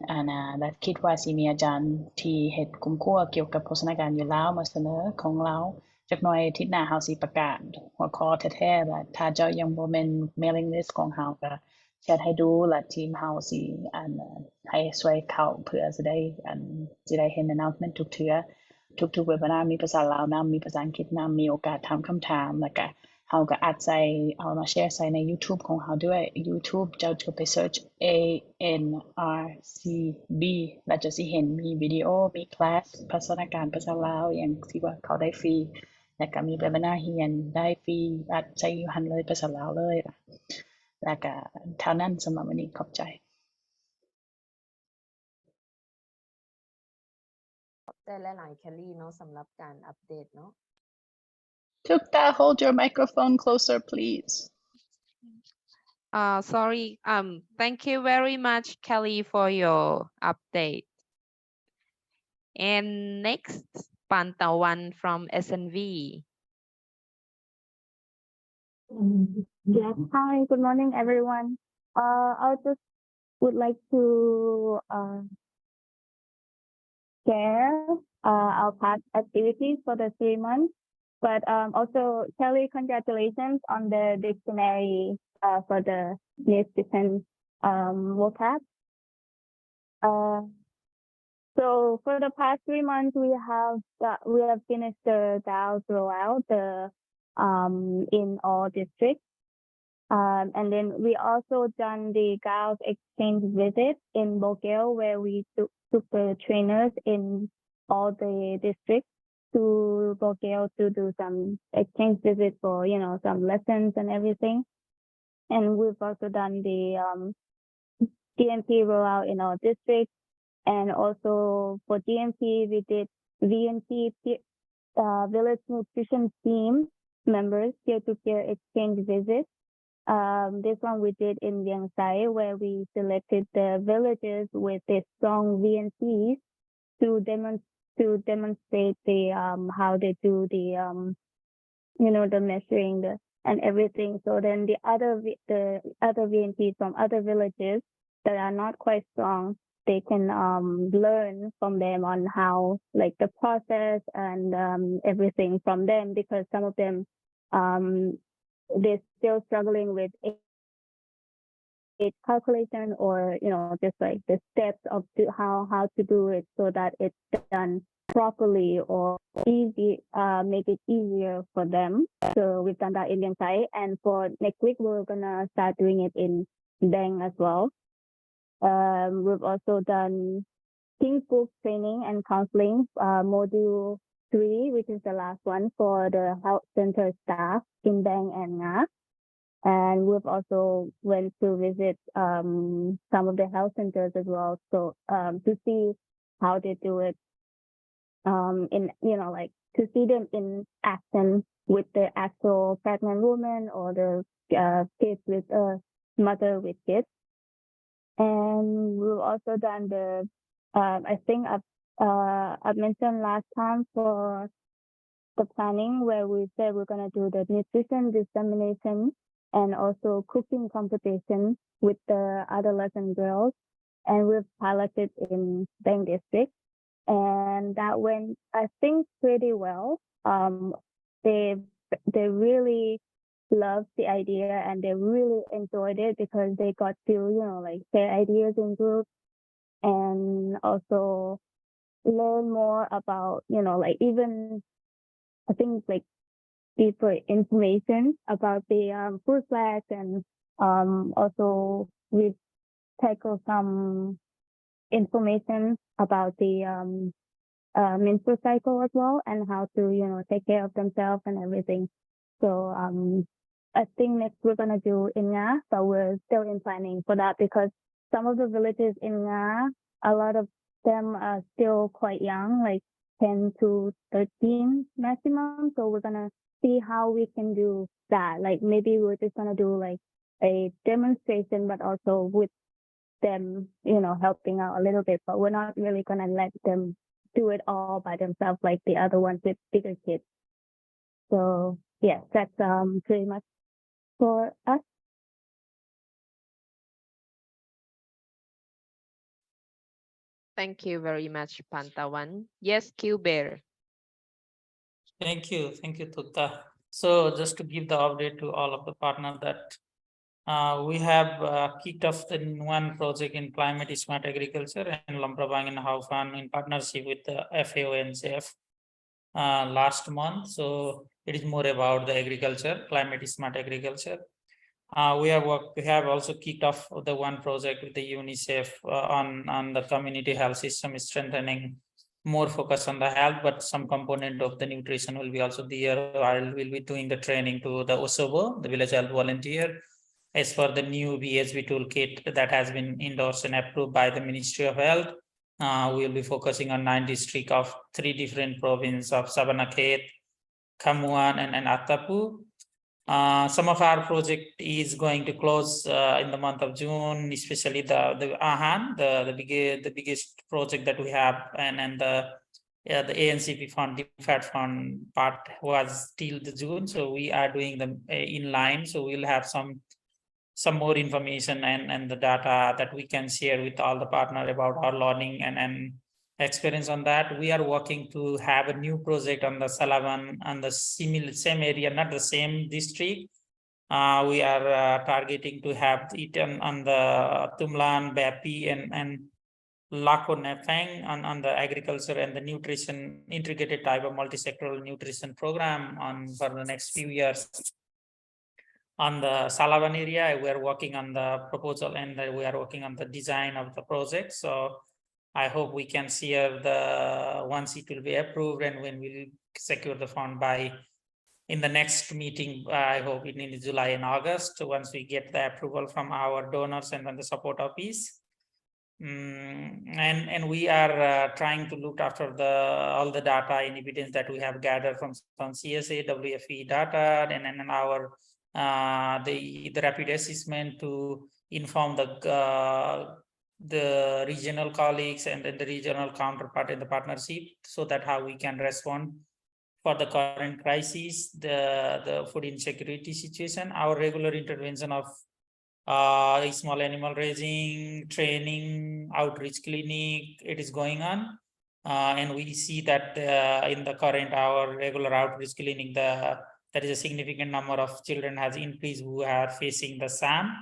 7และคิดว่าสิมีอาจารย์ที่เฮ็ดกลุ่มคั่วเกี่ยวกับโภชนาการอยู่ลาวมาเสนอของลาวจักหน่อยอาทิตย์หน้าเฮาสิประกาศหัวข้อแท้ๆว่าถ้าเจ้ายังบ่แม่น mailing list ของเฮาก็แชร์ให้ดูและทีมเฮาสิให้ช่วยเข้าเพื่อสิได้เห็น announcement ทุกเทื่อทุกๆ webinar มีภาษาลาวนำมีภาษาอังกฤษนำมีโอกาสถามคำถามแล้วก็เฮาก็อัดใส่เอามาแชร์ใส่ใน YouTube ของเฮาด้วย YouTube เจ้าจะไป search ANRCB แล้วจะสิเห็นมีวิดีโอมีคลาสภาษาการภาษาลาวอย่างที่ว่าเขาได้ฟรีแล้วก็มีwebinarเรียนได้ฟรีอัดใส่อยู่หั่นเลยภาษาลาวเลยแล้วก็เท่านั้นสำหรับวันนี้ขอบใจขอบใจหลายๆแคลรี่เนาะสำหรับการอัปเดตเนาะTukta, hold your microphone closer, please. Sorry. Thank you very much, Kelly, for your update. And next, Pantawan from SNV. Yes. Hi. Good morning, everyone. I just would like to share our past activities for the 3 months. But also, Kelly, congratulations on the dictionary for the nutrition vocab. So for the past 3 months, we have finished the DAO's rollout in all districts. And then we also done the GAO's exchange visit in Bulgaria, where we took the trainers in all the districts to Bulgaria to do some exchange visits for, some lessons and everything. And we've also done the DMP rollout in our districts. And also for DMP, we did VNP, Village Nutrition Team members peer-to-peer exchange visits. This one we did in Yangsai, where we selected the villages with the strong VNPs to demonstrate the how they do the the measuring and everything. So then the other VNPs from other villages that are not quite strong, they can learn from them on how, like, the process and everything from them, because some of them they're still struggling with calculation or just like the steps of how to do it so that it's done properly or easy, make it easier for them. So we've done that in Yangsai, and for next week we're gonna start doing it in Deng as well. We've also done King's Book training and counseling, module 3, which is the last one for the health center staff in Deng and Nga. And we've also went to visit some of the health centers as well, so to see how they do it, in like to see them in action with the actual pregnant woman or the kids with mother with kids. And we've also done the I think I've mentioned last time for the planning where we said we're going to do the nutrition dissemination and also cooking competition with the adolescent girls, and we've piloted in Bang District, and that went, I think, pretty well. They really loved the idea and they really enjoyed it because they got to like share ideas in groups and also learn more about like even I think like deeper information about the food flags, and also we tackle some information about the menstrual cycle as well and how to take care of themselves and everything. So I think next we're gonna do in Nga, but we're still in planning for that because some of the villages in Nga, a lot of them are still quite young, like 10 to 13 maximum. So we're gonna see how we can do that. Like maybe we're just gonna do like a demonstration, but also with them, helping out a little bit, but we're not really gonna let them do it all by themselves like the other ones with bigger kids. So yeah, that's pretty much for us. Thank you very much, Pantawan. Yes, Q Bear. Thank you, Tutta. So just to give the update to all of the partners that we have kicked off the one project in climate smart agriculture in Lamprabang and Haufan in partnership with the FAO and CF last month. So it is more about the agriculture, climate smart agriculture. We have also kicked off the one project with the UNICEF on the community health system strengthening, more focus on the health, but some component of the nutrition will be also there. We'll be doing the training to the OSOBO, the village health volunteer, as for the new VSB toolkit that has been endorsed and approved by the Ministry of Health. We'll be focusing on 9 districts of 3 different provinces of Sabanakhet, Khamuan, and Atapu. Some of our project is going to close in the month of June, especially the Ahan, the biggest project that we have, and the ANCP fund, DFAT fund part was till the June. So we are doing them in line. So we'll have some more information and the data that we can share with all the partner about our learning and experience on that. We are working to have a new project on the Salavan and the same area, not the same district. We are targeting to have it on the Tumlan, Bapi, and Lako Nepang on the agriculture and the nutrition integrated type of multi-sectoral nutrition program for the next few years. On the Salavan area, we are working on the proposal and we are working on the design of the project. So I hope we can share once it will be approved and when we will secure the fund in the next meeting. I hope in July and August, once we get the approval from our donors and then the support office. And we are trying to look after all the data and evidence that we have gathered from some CSA, WFE data, and our the rapid assessment to inform the regional colleagues and then the regional counterpart in the partnership, so that how we can respond for the current crisis, the food insecurity situation. Our regular intervention of small animal raising, training, outreach clinic, it is going on. And we see that in the current our regular outreach clinic, there is a significant number of children has increased who are facing the SAM.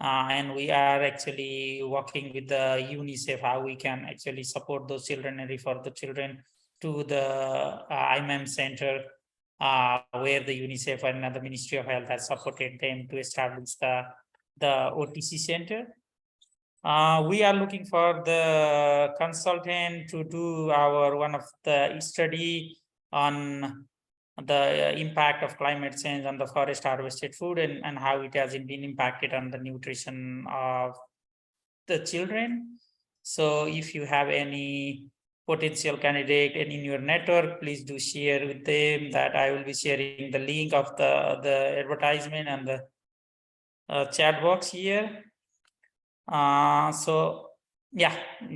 And we are actually working with the UNICEF, how we can actually support those children and refer the children to the IMM center, where the UNICEF and the Ministry of Health has supported them to establish the OTC center. We are looking for the consultant to do one of the study on the impact of climate change on the forest harvested food and how it has been impacted on the nutrition of the children. So if you have any potential candidate and in your network, please do share with them that I will be sharing the link of the advertisement and the chat box here. So yeah,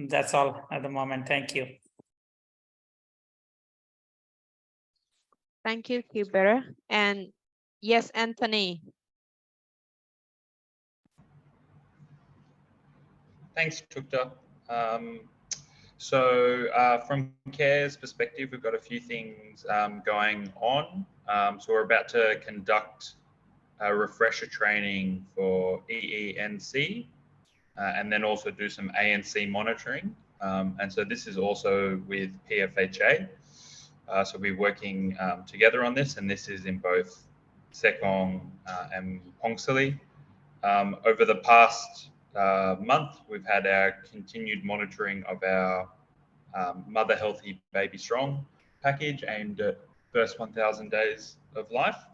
that's all at the moment. Thank you. Thank you, Gilbert. And yes, Anthony. Thanks, Tukta. From CARE's perspective, we've got a few things going on. So we're about to conduct a refresher training for EENC and then also do some ANC monitoring. And so this is also with PFHA. So we're working together on this, and this is in both Sekong and Pongsili. Over the past month, we've had our continued monitoring of our Mother Healthy Baby Strong package aimed at first 1,000 days of life.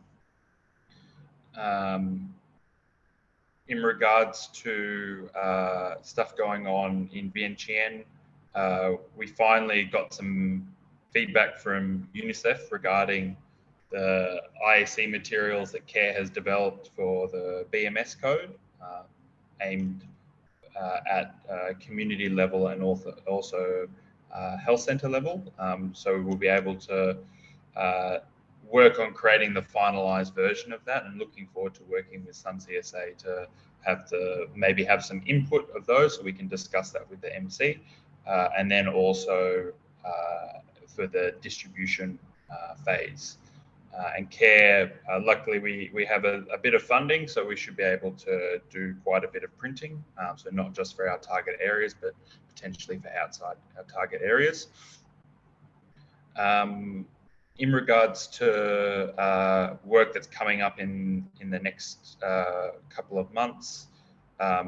In regards to stuff going on in Vientiane, we finally got some feedback from UNICEF regarding the IAC materials that CARE has developed for the BMS code, aimed at community level and also health center level. So we'll be able to work on creating the finalized version of that, and looking forward to working with Sun CSA to maybe have some input of those so we can discuss that with the MC, and then also for the distribution phase. And CARE, luckily we have a bit of funding, so we should be able to do quite a bit of printing. So not just for our target areas, but potentially for outside our target areas. In regards to work that's coming up in the next couple of months,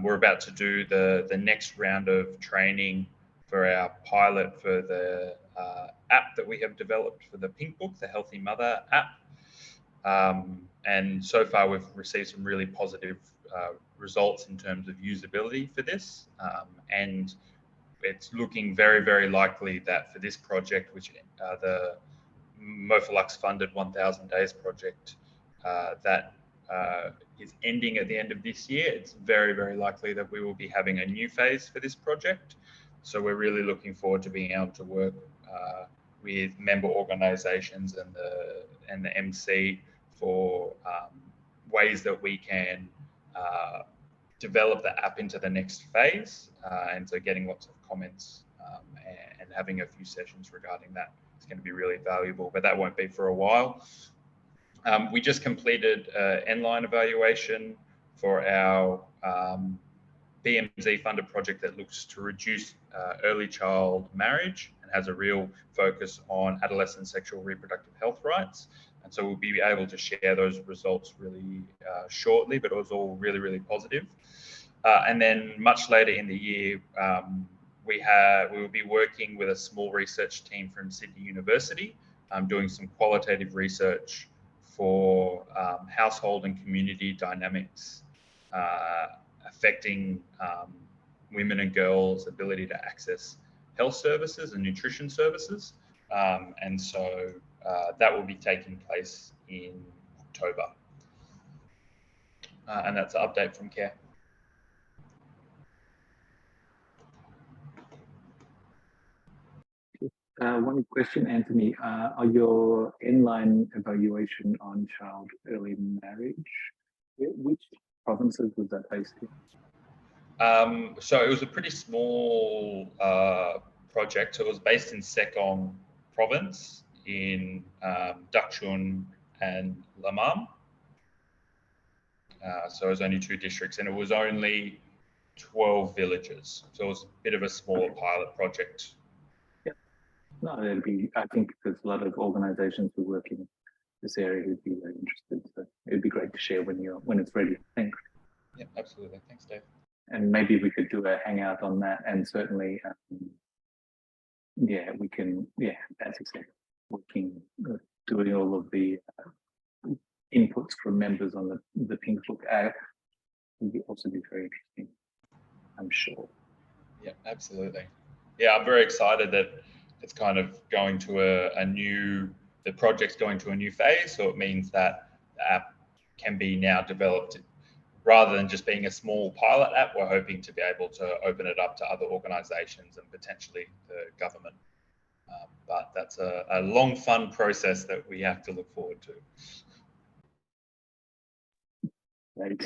we're about to do the next round of training for our pilot for the app that we have developed for the Pink Book, the Healthy Mother app. And so far we've received some really positive results in terms of usability for this. And it's looking very, very likely that for this project, which the Mofalux funded 1,000 days project that is ending at the end of this year, it's very, very likely that we will be having a new phase for this project. So we're really looking forward to being able to work with member organizations and the MC for ways that we can develop the app into the next phase. And so getting lots of comments and having a few sessions regarding that is going to be really valuable, but that won't be for a while. We just completed an N-line evaluation for our BMZ funded project that looks to reduce early child marriage and has a real focus on adolescent sexual reproductive health rights. And so we'll be able to share those results really shortly, but it was all really, really positive. And then much later in the year, we will be working with a small research team from Sydney University, doing some qualitative research for household and community dynamics affecting women and girls' ability to access health services and nutrition services. And so that will be taking place in October. And that's an update from CARE. One question, Anthony, are your inline evaluation on child early marriage, which provinces was that based in? So it was a pretty small project. So it was based in Sekong province in Dak Chun and Lamam. So it was only 2 districts, and it was only 12 villages. So it was a bit of a smaller pilot project. Yeah. No, it'd be, I think there's a lot of organizations who work in this area who'd be very interested. So it'd be great to share when it's ready. Thanks. Yeah, absolutely. Thanks, Dave. And maybe we could do a hangout on that, and certainly, yeah, we can, yeah, as you said, working doing all of the inputs from members on the Pink Book will also be very interesting, I'm sure. Yeah, absolutely. Yeah, I'm very excited that it's kind of going to the project's going to a new phase. So it means that the app can be now developed rather than just being a small pilot app. We're hoping to be able to open it up to other organizations and potentially the government. But that's a long, fun process that we have to look forward to. Right.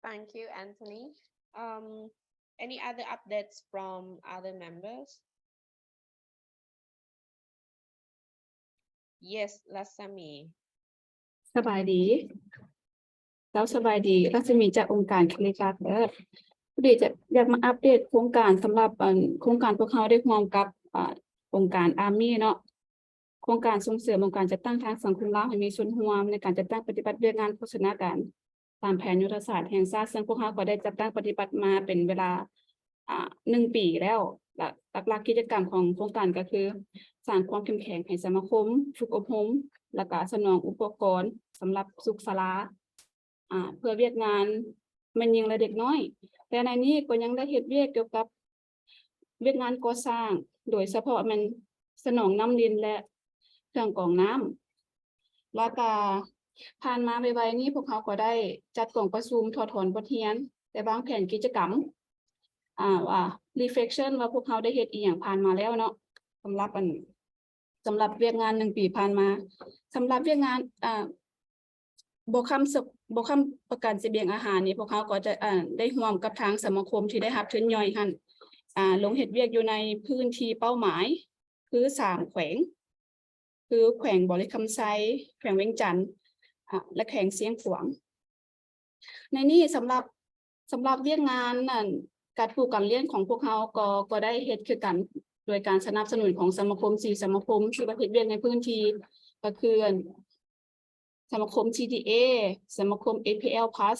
Thank you, Anthony. Any other updates from other members? Yes, Lasami. สบายดีแล้วสบายดีรัศมีจากองค์การคลิกัสพอดีจะอยากมาอัปเดตโครงการสำหรับโครงการพวกเขาได้ร่วมกับองค์การอาร์มี่เนาะโครงการส่งเสริมองค์การจัดตั้งทางสังคมลาวให้มีส่วนร่วมในการจัดตั้งปฏิบัติเรื่องงานโฆษณาการตามแผนยุทธศาสตร์แห่งชาติซึ่งพวกเขาก็ได้จัดตั้งปฏิบัติมาเป็นเวลา1 ปีแล้วหลักกิจกรรมของโครงการก็คือสร้างความเข้มแข็งให้สมาคมฝึกอบรมและก็สนองอุปกรณ์สำหรับสุขศาลาเพื่อเวียกงานแม่นหญิงและเด็กน้อยแต่ในนี้ก็ยังได้เฮ็ดเวียกเกี่ยวกับเวียกงานก่อสร้างโดยเฉพาะมันสนองน้ำดินและเครื่องกรองน้ำแล้วก็ผ่านมาไวๆนี้พวกเขาก็ได้จัดกล่องประชุมถอดถอนบทเรียนแต่วางแผนกิจกรรมว่า reflection ว่าพวกเขาได้เฮ็ดอีหยังผ่านมาแล้วเนาะสำหรับเวียกงาน1 ปีผ่านมาสำหรับเวียกงานบ่คำประกันเสบียงอาหารนี่พวกเขาก็จะได้ร่วมกับทางสมาคมที่ได้รับทุนย่อยหั่นลงเฮ็ดเวียกอยู่ในพื้นที่เป้าหมายคือ3แขวงคือแขวงบ่อเหล็กคำไซแขวงเวียงจันทน์และแขวงเสียงขวางในนี้สำหรับเวียกงานการปลูกการเรียนของพวกเขาก็ได้เฮ็ดคือกันโดยการสนับสนุนของสมาคม4สมาคมที่ประเทศเวียดในพื้นที่ก็คือสมาคม CTA สมาคม APL Plus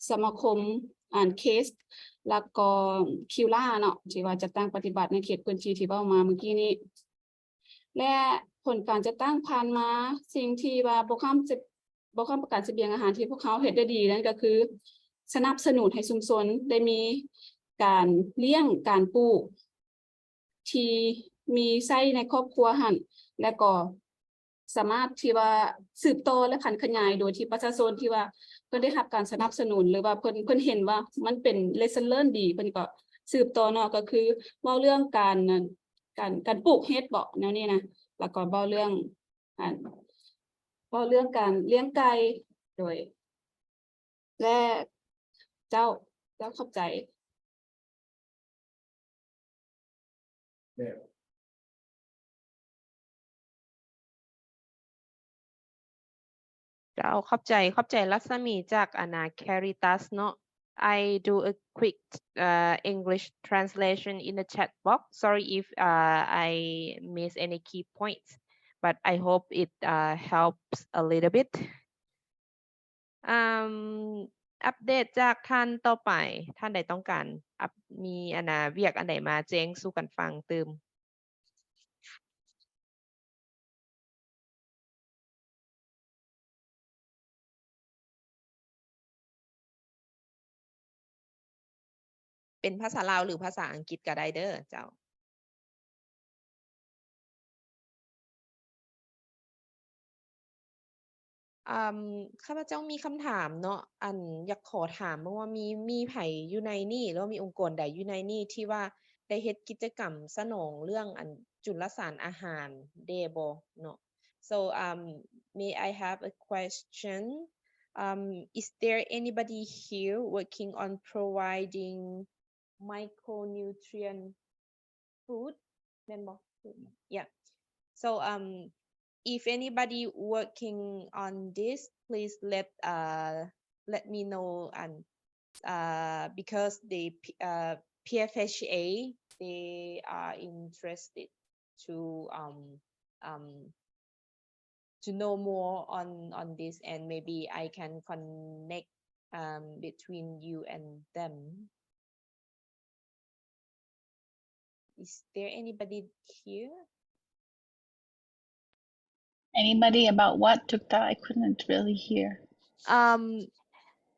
สมาคมเคสแล้วก็คิวล่าเนาะที่ว่าจะตั้งปฏิบัติในเขตพื้นที่ที่เว้ามาเมื่อกี้นี้และผลการจะตั้งผ่านมาสิ่งที่ว่าบ่คำประกันเสบียงอาหารที่พวกเขาเฮ็ดได้ดีนั่นก็คือสนับสนุนให้ชุมชนได้มีการเลี้ยงการปลูกที่มีไส้ในครอบครัวหั่นและก็สามารถที่ว่าสืบต่อและขยายโดยที่ประชาชนที่ว่าเพิ่นได้รับการสนับสนุนหรือว่าเพิ่นเห็นว่ามันเป็น lesson learn ดีเพิ่นก็สืบต่อเนาะก็คือเว้าเรื่องการปลูกเฮ็ดบ่แนวนี้นะแล้วก็เว้าเรื่องการเลี้ยงไก่โดยและเจ้าเข้าใจเจ้าขอบใจรัศมีจากCaritas เนาะ I do a quick English translation in the chat box. Sorry if I miss any key points, but I hope it helps a little bit. อัปเดตจากท่านต่อไปท่านใดต้องการมีเวียกอันใดมาแจ้งสู่กันฟังเติมเป็นภาษาลาวหรือภาษาอังกฤษก็ได้เด้อเจ้าข้าพเจ้ามีคำถามเนาะอยากขอถามว่ามีไผอยู่ในนี่แล้วมีองค์กรใดอยู่ในนี่ที่ว่าได้เฮ็ดกิจกรรมสนองเรื่องจุลสารอาหารเดบ่เนาะ so may I have a question is there anybody here working on providing micronutrient food yeah so if anybody working on this please let me know because the PFHA they are interested to know more on this and maybe I can connect between you and them Is there anybody here? Anybody about what took that? I couldn't really hear.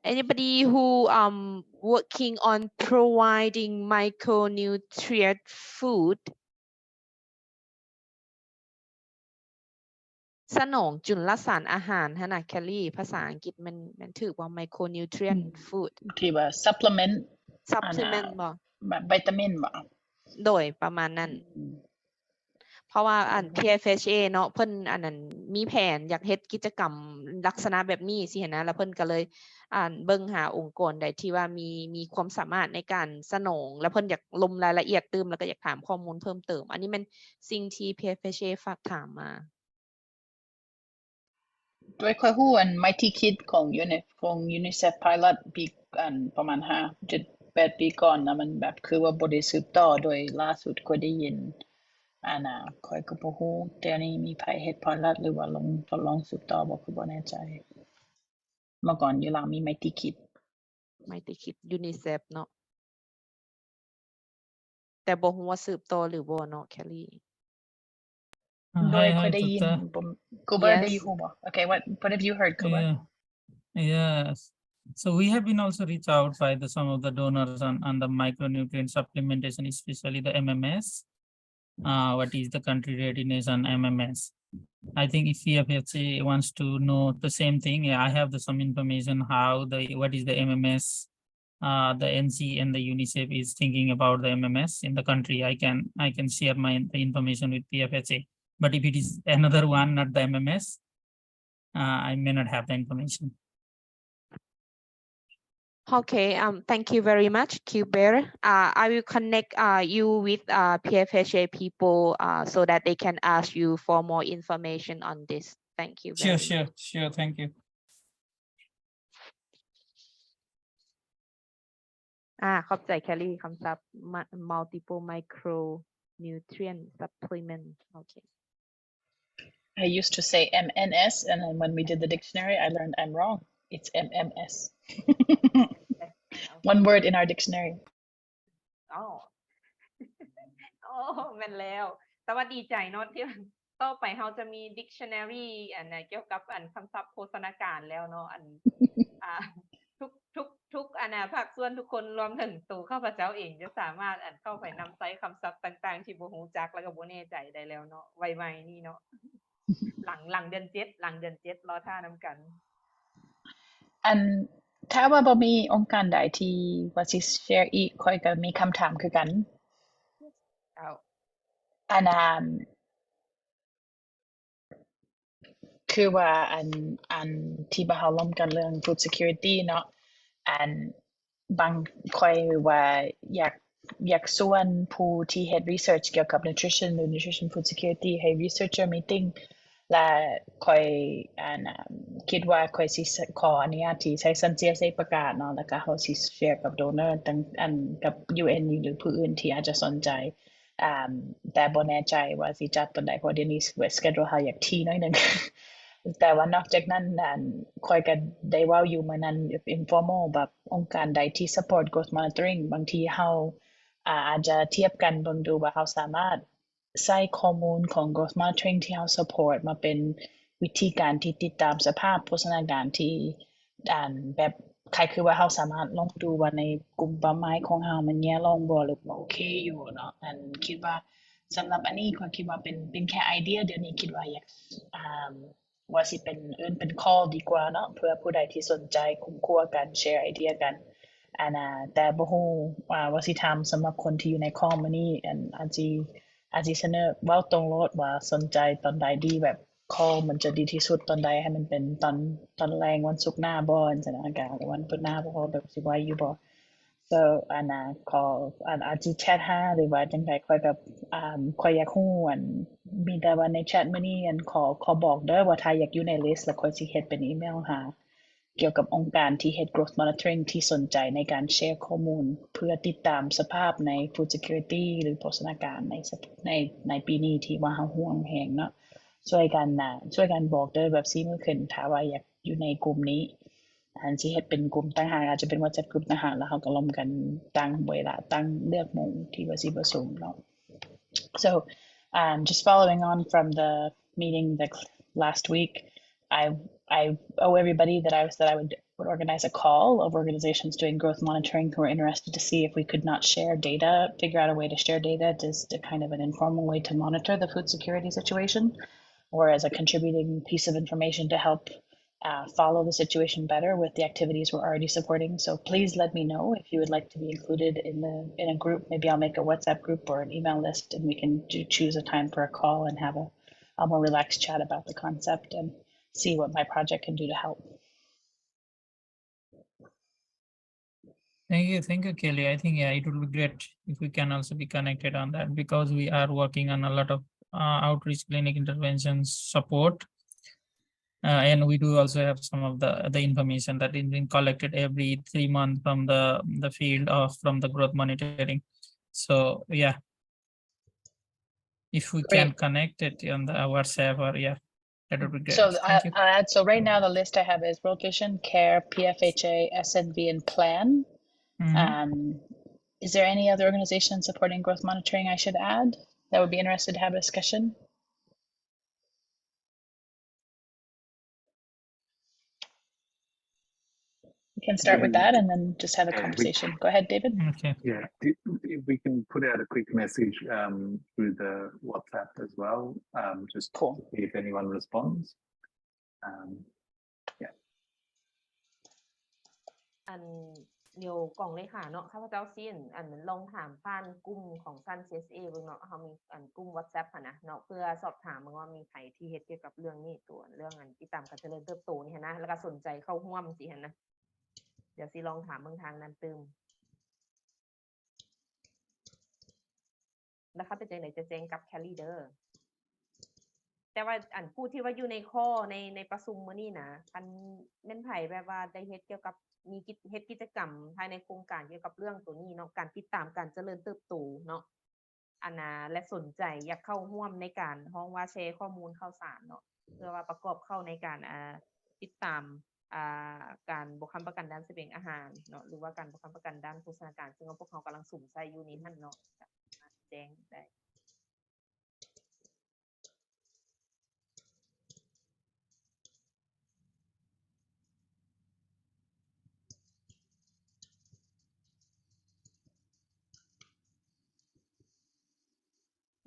Anybody who working on providing micronutrient food สนองจุลสารอาหารฮะนะแคลรี่ภาษาอังกฤษมันถือว่า micronutrient food ที่ว่า supplement supplement บ่ แบบวิตามินบ่ โดยประมาณนั้น เพราะว่าPFHA เนาะเพิ่นอันนั้นมีแผนอยากเฮ็ดกิจกรรมลักษณะแบบนี้สินะแล้วเพิ่นก็เลยเบิ่งหาองค์กรใดที่ว่ามีความสามารถในการสนองแล้วเพิ่นอยากลงรายละเอียดแล้วก็อยากถามข้อมูลเพิ่มเติมอันนี้มันสิ่งที่ PFHA ฝากถามมา ด้วยค่อยฮู้อัน Mighty Kid ของ UNICEF Pilot ปีประมาณ5-8 ปีก่อนนะมันแบบคือว่าบ่ได้สืบต่อโดยล่าสุดก็ได้ยินค่อยก็บ่ฮู้แต่อันนี้มีไผเฮ็ด Pilot หรือว่าทดลองสืบต่อบ่คือบ่แน่ใจเมื่อก่อนอยู่ลาวมี Mighty Kid Mighty Kid UNICEF เนาะแต่บ่ฮู้ว่าสืบต่อหรือบ่เนาะแคลรี่ โดยค่อยได้ยิน Tutta. กูเบิร์ด Yes. ได้ยินฮู้บ่ Okay what have you heard กูเบิร์ด Yes. So we have been also reached out by some of the donors on the micronutrient supplementation, especially the MMS. What is the country readiness on MMS? I think if PFHA wants to know the same thing, I have some information what is the MMS. The NC and the UNICEF is thinking about the MMS in the country. I can share the information with PFHA. But if it is another one, not the MMS, I may not have the information. Okay, thank you very much, Cuber. I will connect you with PFHA people so that they can ask you for more information on this. Thank you very much. Sure. Thank you. ขอบใจแคลรี่คำศัพท์ multiple micronutrient supplement. Okay. I used to say MNS and then when we did the dictionary I learned I'm wrong it's MMS one word in our dictionary แม่นแล้วแต่ว่าดีใจเนาะที่ต่อไปเราจะมี dictionary เกี่ยวกับคำศัพท์โภชนาการแล้วเนาะทุกภาคส่วนทุกคนรวมถึงตัวข้าพเจ้าเองจะสามารถเข้าไปนำใช้คำศัพท์ต่างๆที่บ่ฮู้จักแล้วก็บ่แน่ใจได้แล้วเนาะไวๆนี่เนาะ หลังเดือน7รอท่านำกันถ้าว่าบ่มีองค์การใดที่ว่าสิแชร์อีกค่อยก็มีคำถามคือกันคือว่าที่บ่เฮาล้มกันเรื่อง food security เนาะบางค่อยว่าอยากส่วนผู้ที่เฮ็ด research เกี่ยวกับ nutrition food security ให้ researcher meeting และค่อยคิดว่าค่อยสิขออนุญาตที่ใช้ CSA ประกาศเนาะแล้วก็เฮาสิแชร์กับ donor กับ UN หรือผู้อื่นที่อาจจะสนใจแต่บ่แน่ใจว่าสิจัดตอนใดเพราะเดี๋ยวนี้ schedule เฮาอยากที่น้อยนึง แต่ว่านอกจากนั้นค่อยก็ได้เว้าอยู่มื้อนั้น informal แบบองค์การใดที่ support growth monitoring บางทีเฮาอาจจะเทียบกันเบิ่งดูว่าเฮาสามารถใช้ข้อมูลของ growth monitoring ที่เฮา support มาเป็นวิธีการที่ติดตามสภาพโภชนาการที่แบบใครคือว่าเฮาสามารถลองดูว่าในกลุ่มเป้าหมายของเฮามันแย่ลงบ่หรือโอเคอยู่เนาะคิดว่าสำหรับอันนี้ข้อยคิดว่าเป็นแค่ไอเดียเดี๋ยวนี้คิดว่าอยากว่าสิเป็น call ดีกว่าเนาะเพื่อผู้ใดที่สนใจคุ้มคั่วกันแชร์ไอเดียกันแต่บ่ฮู้ว่าสิถามสำหรับคนที่อยู่ใน call มื้อนี้อาจสิเสนอเว้าตรงโลดว่าสนใจตอนใดดีแบบ call มันจะดีที่สุดตอนใดให้มันเป็นตอนแรงวันศุกร์หน้าบ่จังซี่นะหรือวันพุธหน้าบ่แบบสิไหวอยู่บ่ so ขออาจสิแชทหาหรือว่าจังได๋ค่อยแบบค่อยอยากฮู้มีแต่ว่าในแชทมื้อนี้ขอบอกเด้อว่าถ้าอยากอยู่ในลิสต์แล้วค่อยสิเฮ็ดเป็นอีเมลหาเกี่ยวกับองค์การที่เฮ็ด growth monitoring ที่สนใจในการแชร์ข้อมูลเพื่อติดตามสภาพใน food security หรือโภชนาการในปีนี้ที่ว่าเฮาห่วงแฮงเนาะช่วยกันบอกเด้อแบบ4มื้อขึ้นถ้าว่าอยากอยู่ในกลุ่มนี้สิเฮ็ดเป็นกลุ่มต่างหากอาจจะเป็น WhatsApp กลุ่มต่างหากแล้วเฮาก็ล้มกันตั้งเวลาตั้งเลือกหมู่ที่ว่าสิประชุมเนาะ So just following on from the meeting last week, I owe everybody that I would organize a call of organizations doing growth monitoring who are interested to see if we could not share data, figure out a way to share data, just a kind of an informal way to monitor the food security situation, or as a contributing piece of information to help follow the situation better with the activities we're already supporting. So please let me know if you would like to be included in a group. Maybe I'll make a WhatsApp group or an email list, and we can choose a time for a call and have a more relaxed chat about the concept and see what my project can do to help. Thank you, Kelly. I think it would be great if we can also be connected on that, because we are working on a lot of outreach clinic interventions support. And we do also have some of the information that is being collected every 3 months from the field of from the growth monitoring. So yeah, if we can Great. connect it on the WhatsApp, or that would be great. So Thank you. I'll add, so right now the list I have is World Vision, CARE, PFHA, SNV, and PLAN. Is there any other organization supporting growth monitoring I should add that would be interested to have a discussion? We can start with that and then just have a conversation. Go ahead, David. Okay. Yeah, if we can put out a quick message through the WhatsApp as well, just Cool. to see if anyone responds. Yeah. อันเดี๋ยวกล่องเลยค่ะเนาะข้าพเจ้าซีนอันลองถามผ่านกลุ่มของสั้น CSA เบิ่งเนาะเขามีอันกลุ่ม WhatsApp ค่ะนะเนาะเพื่อสอบถามเบิ่งว่ามีใครที่เฮ็ดเกี่ยวกับเรื่องนี้ตัวเรื่องอันที่ตามการเจริญเติบโตนี่นะแล้วก็สนใจเข้าร่วมสินะเดี๋ยวสิลองถามเบิ่งทางนั้นตึมแล้วเขาเป็นจังได๋จะแจ้งกับแคลรี่เด้อแต่ว่าอันผู้ที่ว่าอยู่ในข้อในประชุมมื้อนี้นะคันแม่นไผแบบว่าได้เฮ็ดเกี่ยวกับมีเฮ็ดกิจกรรมภายในโครงการเกี่ยวกับเรื่องตัวนี้เนาะการติดตามการเจริญเติบโตเนาะอันน่ะและสนใจอยากเข้าร่วมในการฮ้องว่าแชร์ข้อมูลข่าวสารเนาะเพื่อว่าประกอบเข้าในการติดตามการบ่ค้ำประกันด้านเสบียงอาหารเนาะหรือว่าการบ่ค้ำประกันด้านโภชนาการซึ่งพวกเขากำลังสุ่มใส่อยู่นี้นั่นเนาะแจ้งได้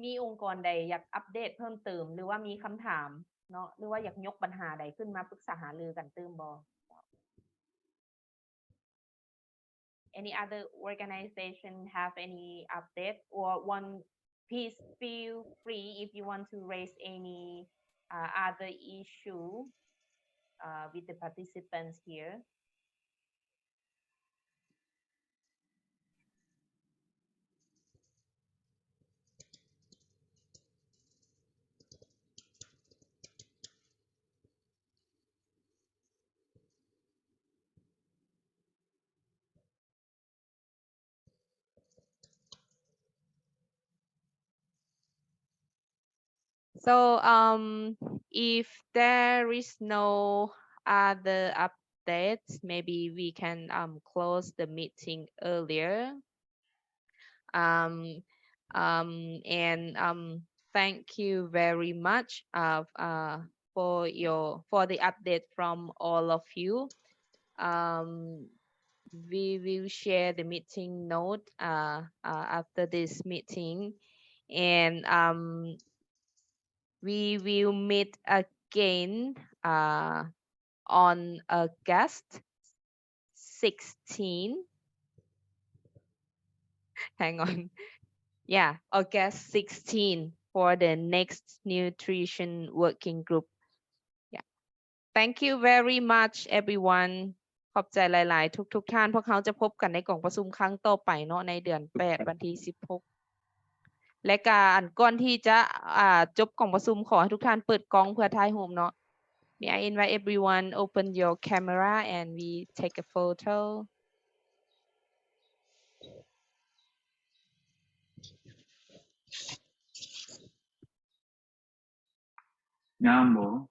มีองค์กรใดอยากอัปเดตเพิ่มเติมหรือว่ามีคำถามเนาะหรือว่าอยากยกปัญหาใดขึ้นมาปรึกษาหารือกันเติมบ่ Any other organization have any update or one please feel free if you want to raise any other issue with the participants here. So if there is no other updates, maybe we can close the meeting earlier. And thank you very much for the update from all of you. We will share the meeting note after this meeting, and we will meet again on August 16. Hang on. Yeah, August 16 for the next nutrition working group. Yeah. Thank you very much everyone ขอบใจหลายๆทุกท่านพวกเขาจะพบกันในกล่องประชุมครั้งต่อไปเนาะในเดือน8วันที่16และการก่อนที่จะจบกล่องประชุมขอให้ทุกท่านเปิดกล้องเพื่อถ่ายรูปเนาะ May I invite everyone open your camera and we take a photo. Nyambo.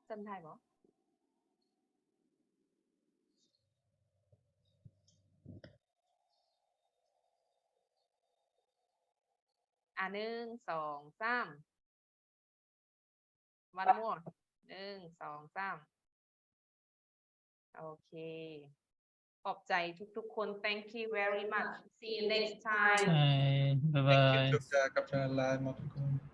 จำได้บ่ 1 2 3 one more 1 2 3โอเคขอบใจทุกๆคน thank you very much see you next time Bye Thank you bye. ทุกท่านกับท่านลาหมดทุกคน